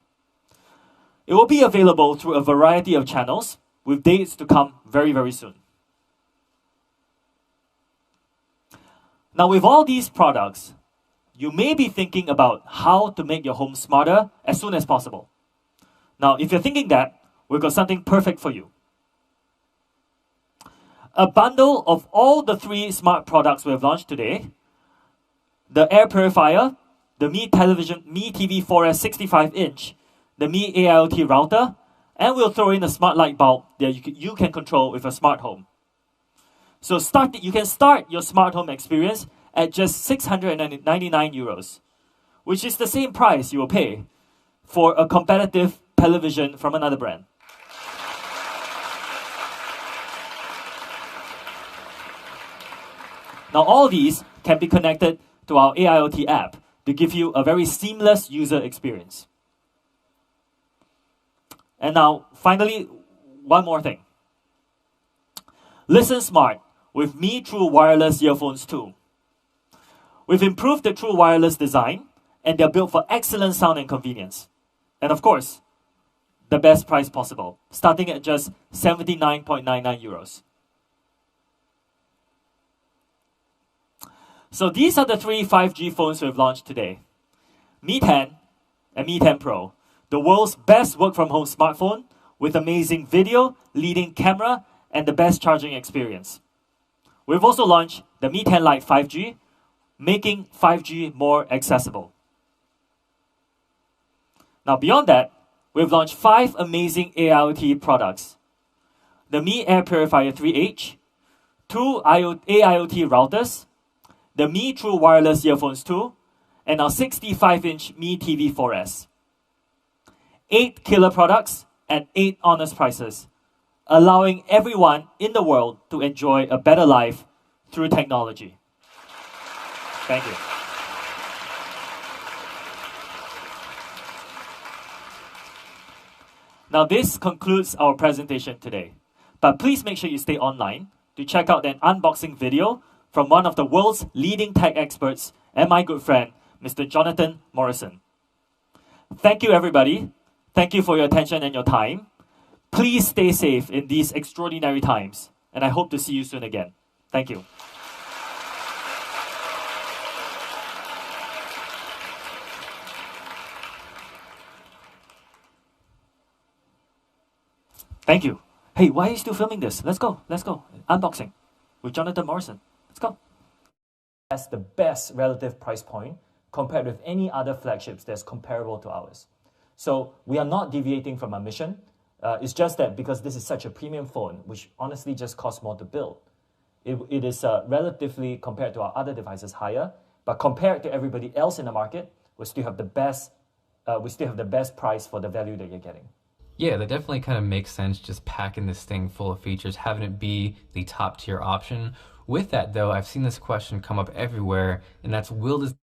It will be available through a variety of channels, with dates to come very, very soon. Now, with all these products, you may be thinking about how to make your home smarter as soon as possible. Now, if you're thinking that, we've got something perfect for you. A bundle of all the 3 smart products we have launched today, the air purifier, the Mi TV 4S 65-inch, the Mi AIoT router, and we'll throw in a smart light bulb that you can control with a smart home. So you can start your smart home experience at just €699, which is the same price you will pay for a competitive television from another brand. Now all these can be connected to our AIoT app to give you a very seamless user experience. And now, finally, one more thing. Listen smart with Mi True Wireless earphones too. We've improved the true wireless design, and they're built for excellent sound and convenience. And of course, the best price possible, starting at just €79.99. So these are the 3 5G phones we've launched today. Mi 10 and Mi 10 Pro, the world's best work-from-home smartphone with amazing video, leading camera, and the best charging experience. We've also launched the Mi 10 Lite 5G, making 5G more accessible. Now beyond that, we've launched 5 amazing AIoT products. The Mi Air Purifier 3H, 2 AIoT routers, the Mi True Wireless earphones 2, and our 65-inch Mi TV 4S. 8 killer products and 8 honest prices, allowing everyone in the world to enjoy a better life through technology. Thank you. Now this concludes our presentation today. But please make sure you stay online to check out an unboxing video from one of the world's leading tech experts and my good friend, Mr. Jonathan Morrison. Thank you, everybody. Thank you for your attention and your time. Please stay safe in these extraordinary times, and I hope to see you soon again. Thank you. Thank you. Hey, why are you still filming this? Let's go. Unboxing with Jonathan Morrison. Let's go. That's the best relative price point compared with any other flagships that's comparable to ours. So we are not deviating from our mission. It's just that because this is such a premium phone, which honestly just costs more to build, it is relatively, compared to our other devices, higher. But compared to everybody else in the market, we still have the best price for the value that you're getting. Yeah, that definitely kind of makes sense, just packing this thing full of features, having it be the top tier option. With that though, I've seen this question come up everywhere, and that's, will this...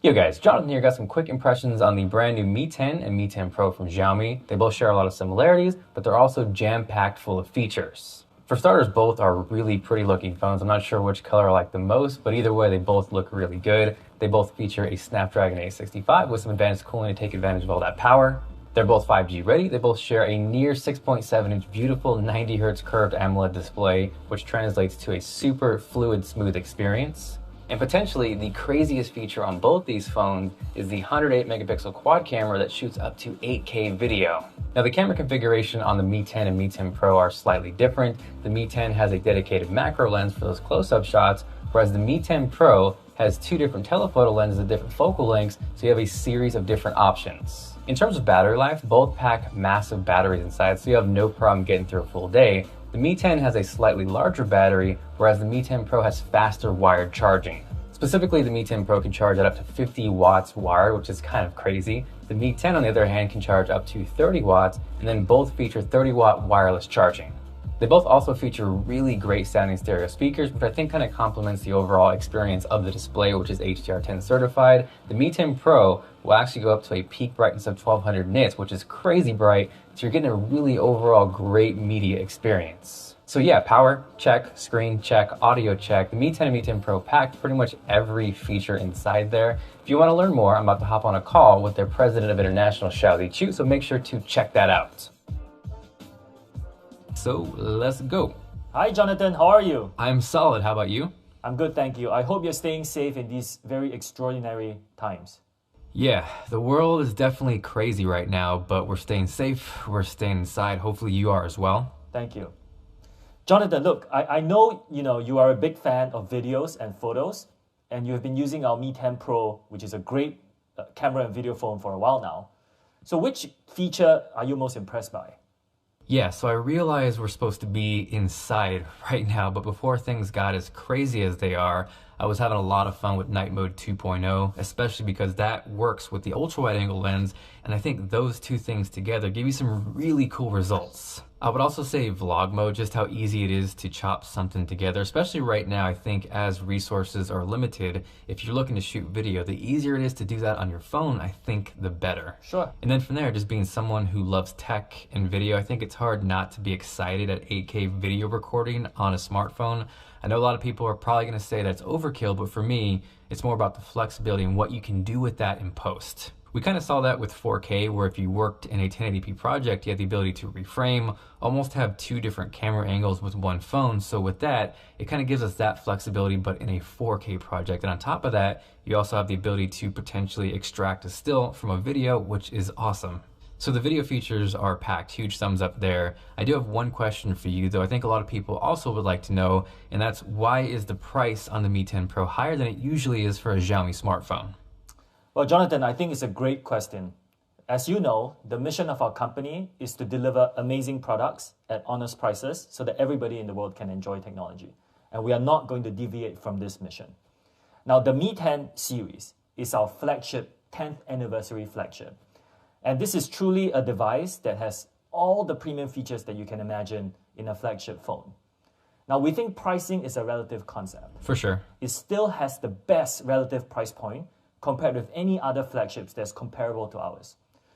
Yo guys, Jonathan here, got some quick impressions on the brand new Mi 10 and Mi 10 Pro from Xiaomi. They both share a lot of similarities, but they're also jam-packed full of features. For starters, both are really pretty looking phones. I'm not sure which color I like the most, but either way, they both look really good. They both feature a Snapdragon 865 with some advanced cooling to take advantage of all that power. They're both 5G ready. They both share a near 6.7-inch beautiful 90Hz curved AMOLED display, which translates to a super fluid, smooth experience. And potentially the craziest feature on both these phones is the 108 megapixel quad camera that shoots up to 8K video. Now the camera configuration on the Mi 10 and Mi 10 Pro are slightly different. The Mi 10 has a dedicated macro lens for those close-up shots, whereas the Mi 10 Pro has two different telephoto lenses at different focal lengths, so you have a series of different options. In terms of battery life, both pack massive batteries inside, so you have no problem getting through a full day. The Mi 10 has a slightly larger battery, whereas the Mi 10 Pro has faster wired charging. Specifically, the Mi 10 Pro can charge at up to 50 watts wired, which is kind of crazy. The Mi 10, on the other hand, can charge up to 30 watts, and then both feature 30-watt wireless charging. They both also feature really great sounding stereo speakers, which I think kind of complements the overall experience of the display, which is HDR10 certified. The Mi 10 Pro will actually go up to a peak brightness of 1200 nits, which is crazy bright, so you're getting a really overall great media experience. So yeah, power, check, screen, check, audio, check. The Mi 10 and Mi 10 Pro packed pretty much every feature inside there. If you want to learn more, I'm about to hop on a call with their president of international, Xiao Chu, so make sure to check that out. So let's go. Hi Jonathan, how are you? I'm solid, how about you? I'm good, thank you. I hope you're staying safe in these very extraordinary times. Yeah, the world is definitely crazy right now, but we're staying safe, we're staying inside. Hopefully you are as well. Thank you. Jonathan, look, I know you are a big fan of videos and photos, and you have been using our Mi 10 Pro, which is a great camera and video phone for a while now. So which feature are you most impressed by? Yeah, so I realize we're supposed to be inside right now, but before things got as crazy as they are, I was having a lot of fun with Night Mode 2.0, especially because that works with the ultra-wide angle lens, and I think those two things together give you some really cool results. I would also say vlog mode, just how easy it is to chop something together, especially right now. I think as resources are limited, if you're looking to shoot video, the easier it is to do that on your phone, I think the better. Sure. And then from there, just being someone who loves tech and video, I think it's hard not to be excited at 8K video recording on a smartphone. I know a lot of people are probably going to say that's overkill, but for me, it's more about the flexibility and what you can do with that in post. We kind of saw that with 4K, where if you worked in a 1080p project, you had the ability to reframe, almost have two different camera angles with one phone. So with that, it kind of gives us that flexibility, but in a 4K project. And on top of that, you also have the ability to potentially extract a still from a video, which is awesome. So the video features are packed, huge thumbs up there. I do have one question for you, though I think a lot of people also would like to know, and that's why is the price on the Mi 10 Pro higher than it usually is for a Xiaomi smartphone? Well, Jonathan, I think it's a great question. As you know, the mission of our company is to deliver amazing products at honest prices so that everybody in the world can enjoy technology. And we are not going to deviate from this mission. Now, the Mi 10 series is our flagship 10th anniversary flagship. And this is truly a device that has all the premium features that you can imagine in a flagship phone. Now, we think pricing is a relative concept. For sure. It still has the best relative price point compared with any other flagships that's comparable to ours.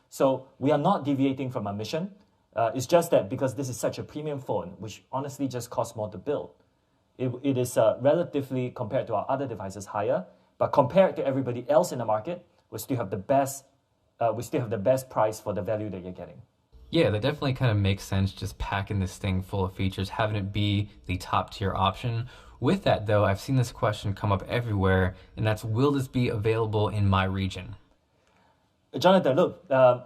So we are not deviating from our mission. It's just that because this is such a premium phone, which honestly just costs more to build, it is relatively, compared to our other devices, higher. But compared to everybody else in the market, we still have the best price for the value that you're getting. Yeah, that definitely kind of makes sense, just packing this thing full of features, having it be the top tier option. With that though, I've seen this question come up everywhere, and that's, will this be available in my region? Jonathan, look,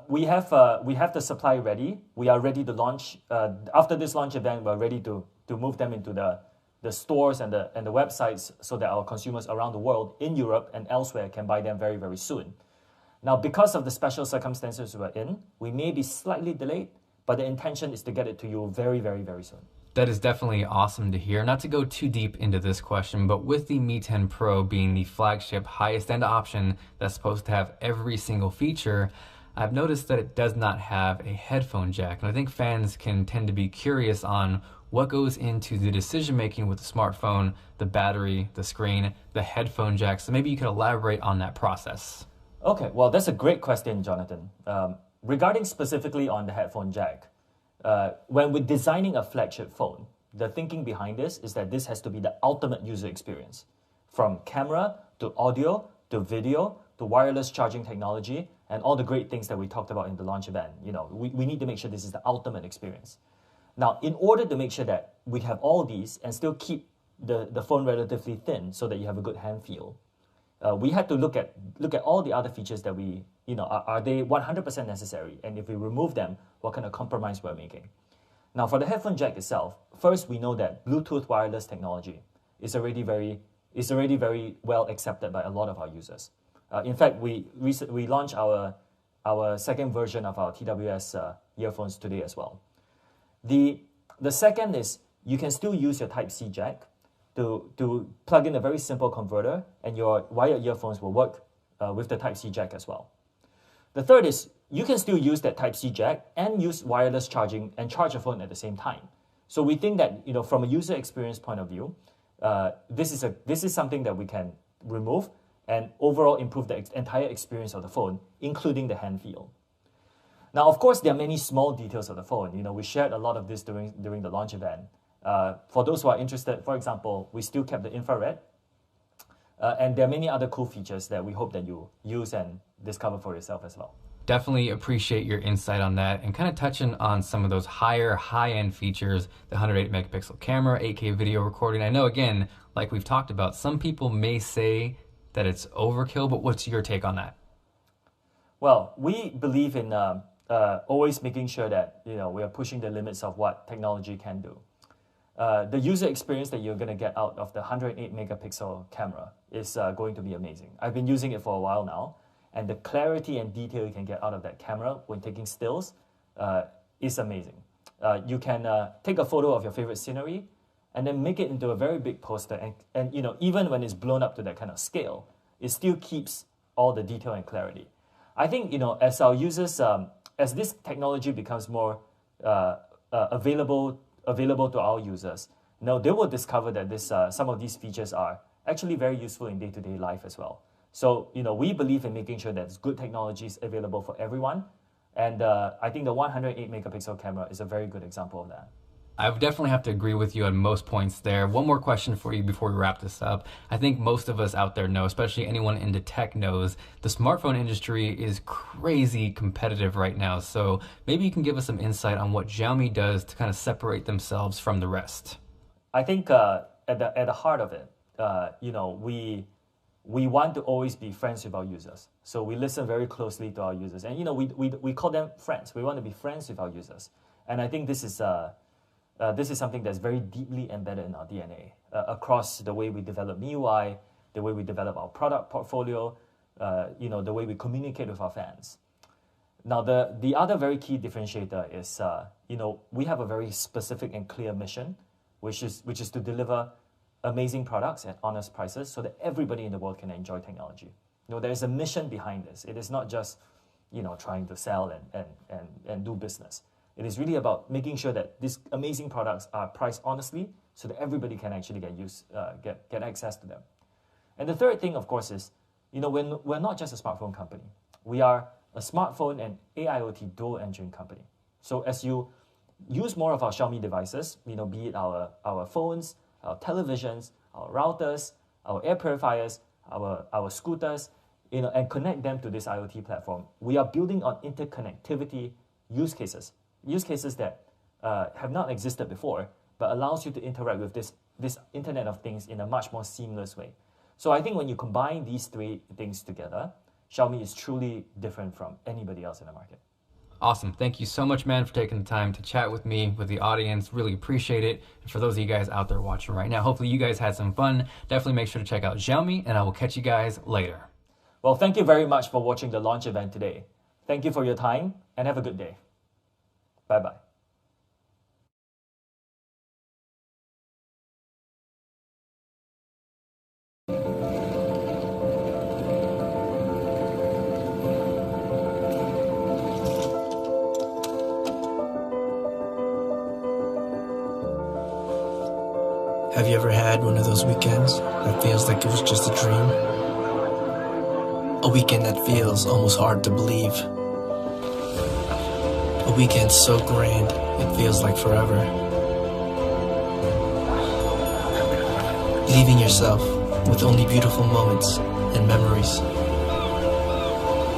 we have the supply ready. We are ready to launch. After this launch event, we're ready to move them into the stores and the websites so that our consumers around the world, in Europe and elsewhere, can buy them very, very soon. Now, because of the special circumstances we're in, we may be slightly delayed, but the intention is to get it to you very, very, very soon. That is definitely awesome to hear. Not to go too deep into this question, but with the Mi 10 Pro being the flagship highest end option that's supposed to have every single feature, I've noticed that it does not have a headphone jack. And I think fans can tend to be curious on what goes into the decision making with the smartphone, the battery, the screen, the headphone jack. So maybe you could elaborate on that process. Okay, well, that's a great question, Jonathan. Regarding specifically on the headphone jack, when we're designing a flagship phone, the thinking behind this is that this has to be the ultimate user experience. From camera to audio to video to wireless charging technology and all the great things that we talked about in the launch event. We need to make sure this is the ultimate experience. Now, in order to make sure that we have all these and still keep the phone relatively thin so that you have a good hand feel, we had to look at all the other features that we, are they 100% necessary? And if we remove them, what kind of compromise we're making? Now, for the headphone jack itself, first we know that Bluetooth wireless technology is already very well accepted by a lot of our users. In fact, we launched our second version of our TWS earphones today as well. The second is you can still use your Type-C jack to plug in a very simple converter, and your wired earphones will work with the Type-C jack as well. The third is you can still use that Type-C jack and use wireless charging and charge your phone at the same time. So we think that from a user experience point of view, this is something that we can remove and overall improve the entire experience of the phone, including the hand feel. Now, of course, there are many small details of the phone. We shared a lot of this during the launch event. For those who are interested, for example, we still kept the infrared. And there are many other cool features that we hope that you use and discover for yourself as well. Definitely appreciate your insight on that, and kind of touching on some of those high-end features, the 108 megapixel camera, 8K video recording. I know, again, like we've talked about, some people may say that it's overkill, but what's your take on that? Well, we believe in always making sure that we are pushing the limits of what technology can do. The user experience that you're going to get out of the 108 megapixel camera is going to be amazing. I've been using it for a while now, and the clarity and detail you can get out of that camera when taking stills is amazing. You can take a photo of your favorite scenery and then make it into a very big poster, and even when it's blown up to that kind of scale, it still keeps all the detail and clarity. I think as our users, as this technology becomes more available to our users, they will discover that some of these features are actually very useful in day-to-day life as well. So we believe in making sure that good technology is available for everyone, and I think the 108 megapixel camera is a very good example of that. I would definitely have to agree with you on most points there. One more question for you before we wrap this up. I think most of us out there know, especially anyone into tech knows, the smartphone industry is crazy competitive right now. So maybe you can give us some insight on what Xiaomi does to kind of separate themselves from the rest. I think at the heart of it, we want to always be friends with our users. So we listen very closely to our users, and we call them friends. We want to be friends with our users, and I think this is something that's very deeply embedded in our DNA across the way we develop MIUI, the way we develop our product portfolio, the way we communicate with our fans. Now, the other very key differentiator is, we have a very specific and clear mission, which is to deliver amazing products at honest prices so that everybody in the world can enjoy technology. There is a mission behind this. It is not just, trying to sell and do business. It is really about making sure that these amazing products are priced honestly so that everybody can actually get access to them. And the third thing, of course, is, we're not just a smartphone company. We are a smartphone and AIoT dual engine company. So as you use more of our Xiaomi devices, be it our phones, our televisions, our routers, our air purifiers, our scooters, and connect them to this IoT platform. We are building on interconnectivity use cases that have not existed before, but allows you to interact with this Internet of Things in a much more seamless way. So I think when you combine these three things together, Xiaomi is truly different from anybody else in the market. Awesome. Thank you so much, man, for taking the time to chat with me, with the audience. Really appreciate it. And for those of you guys out there watching right now, hopefully you guys had some fun. Definitely make sure to check out Xiaomi, and I will catch you guys later. Well, thank you very much for watching the launch event today. Thank you for your time, and have a good day. Bye-bye. Have you ever had one of those weekends that feels like it was just a dream? A weekend that feels almost hard to believe. A weekend so grand, it feels like forever. Leaving yourself with only beautiful moments and memories.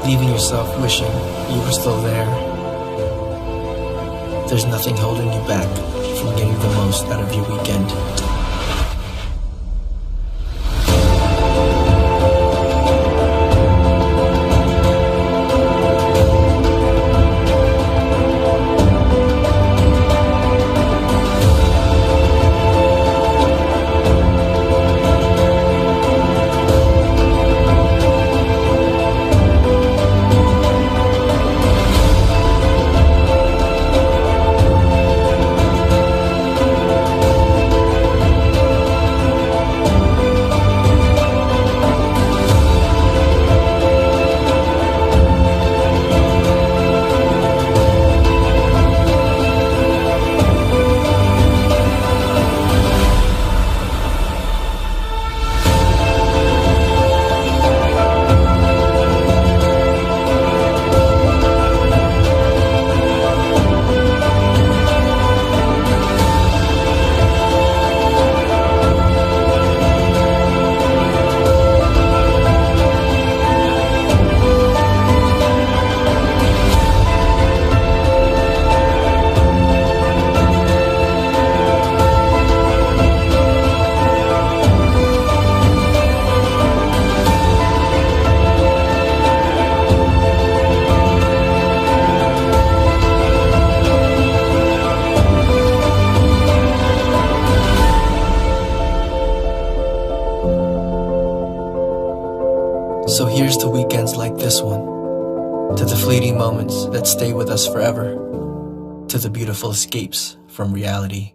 Leaving yourself wishing you were still there. There's nothing holding you back from getting the most out of your weekend. So here's to weekends like this one, to the fleeting moments that stay with us forever, to the beautiful escapes from reality.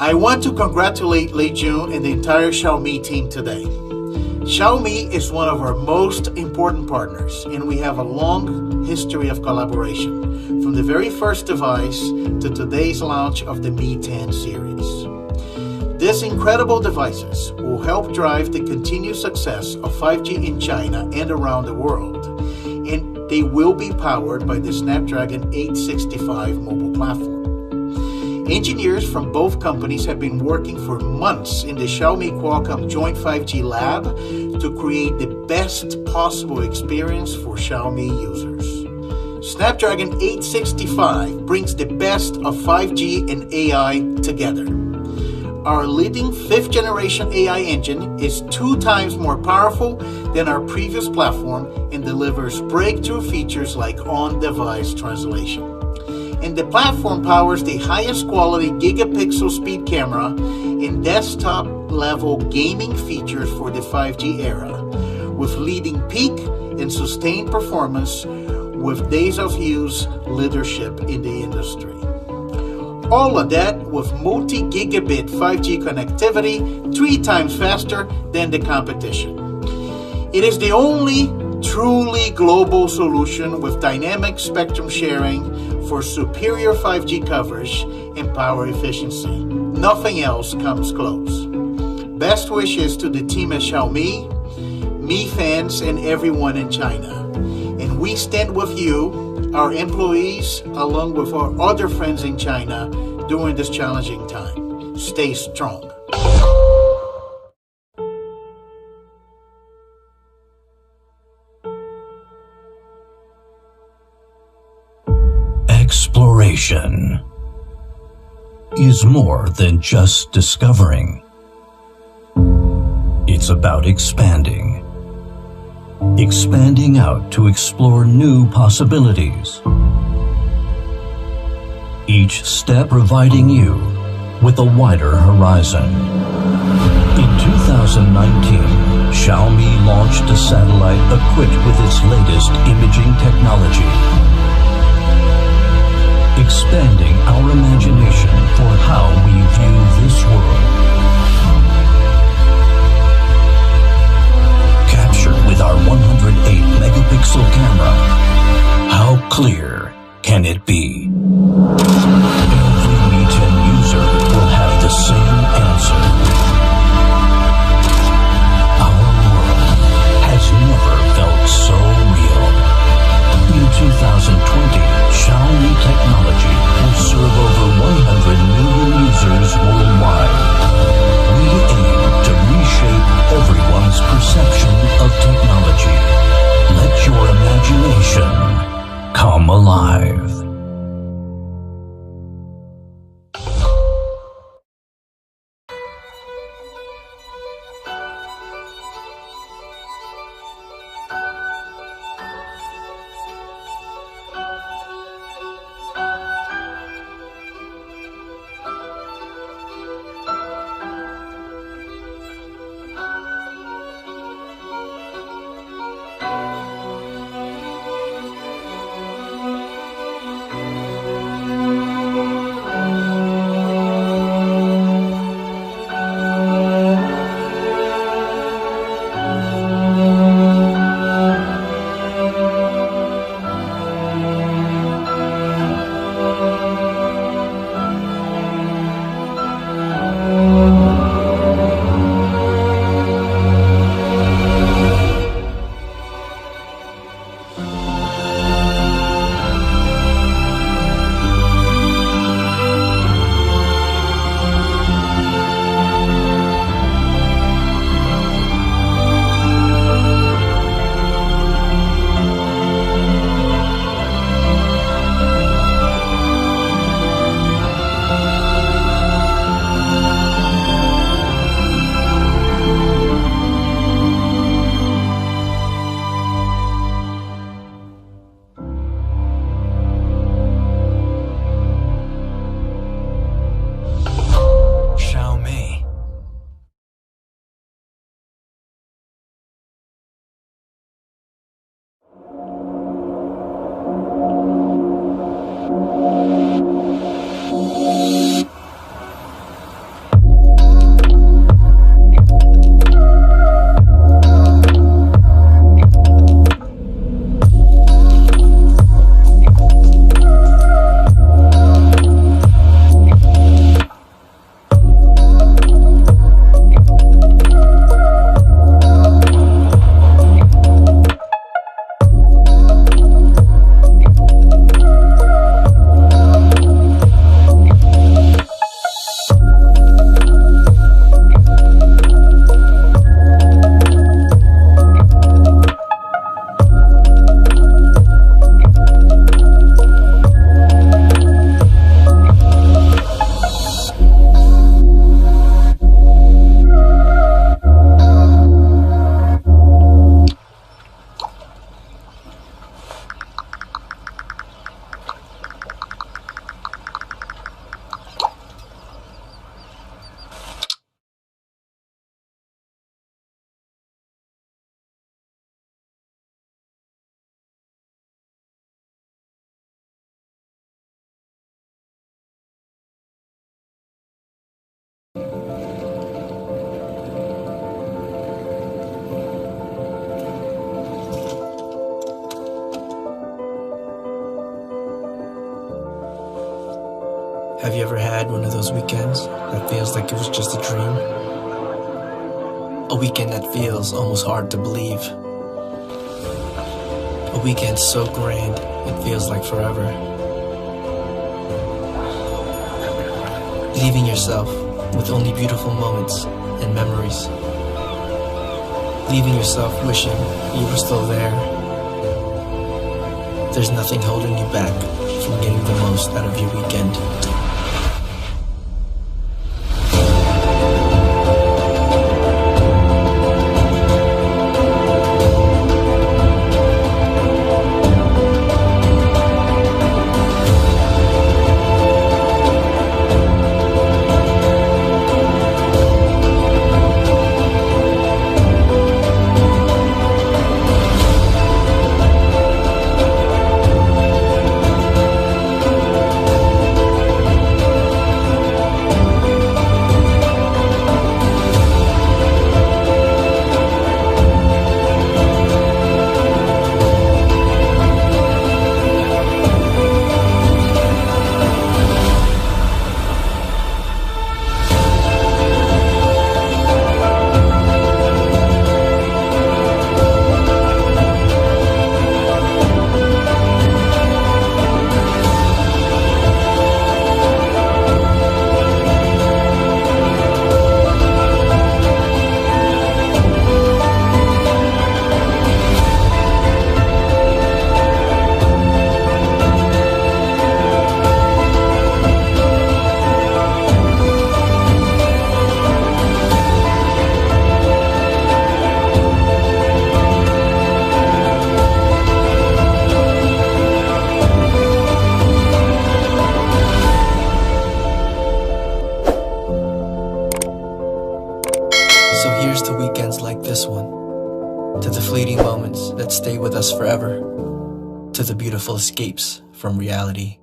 I want to congratulate Lei Jun and the entire Xiaomi team today. Xiaomi is one of our most important partners, and we have a long history of collaboration, from the very first device to today's launch of the Mi 10 series. These incredible devices will help drive the continued success of 5G in China and around the world, and they will be powered by the Snapdragon 865 mobile platform. Engineers from both companies have been working for months in the Xiaomi Qualcomm Joint 5G Lab to create the best possible experience for Xiaomi users. Snapdragon 865 brings the best of 5G and AI together. Our leading 5th generation AI engine is 2 times more powerful than our previous platform and delivers breakthrough features like on-device translation. And the platform powers the highest quality gigapixel speed camera and desktop level gaming features for the 5G era, with leading peak and sustained performance with days of use leadership in the industry. All of that with multi-gigabit 5G connectivity 3 times faster than the competition. It is the only truly global solution with dynamic spectrum sharing for superior 5G coverage and power efficiency. Nothing else comes close. Best wishes to the team at Xiaomi, Mi fans, and everyone in China. And we stand with you, our employees, along with our other friends in China during this challenging time. Stay strong. Exploration is more than just discovering. It's about expanding. Expanding out to explore new possibilities. Each step providing you with a wider horizon. In 2019, Xiaomi launched a satellite equipped with its latest imaging technology, expanding our imagination for how we view this world. Captured with our 108 megapixel camera, how clear can it be? Every Mi 10 user will have the same answer. Our world has never felt so real. In 2020, Xiaomi technology will serve over 100 million users worldwide. We aim to reshape everyone's perception of technology. Let your imagination come alive. Have you ever had one of those weekends that feels like it was just a dream? A weekend that feels almost hard to believe. A weekend so grand, it feels like forever. Leaving yourself with only beautiful moments and memories. Leaving yourself wishing you were still there. There's nothing holding you back from getting the most out of your weekend. So here's to weekends like this one, to the fleeting moments that stay with us forever, to the beautiful escapes from reality.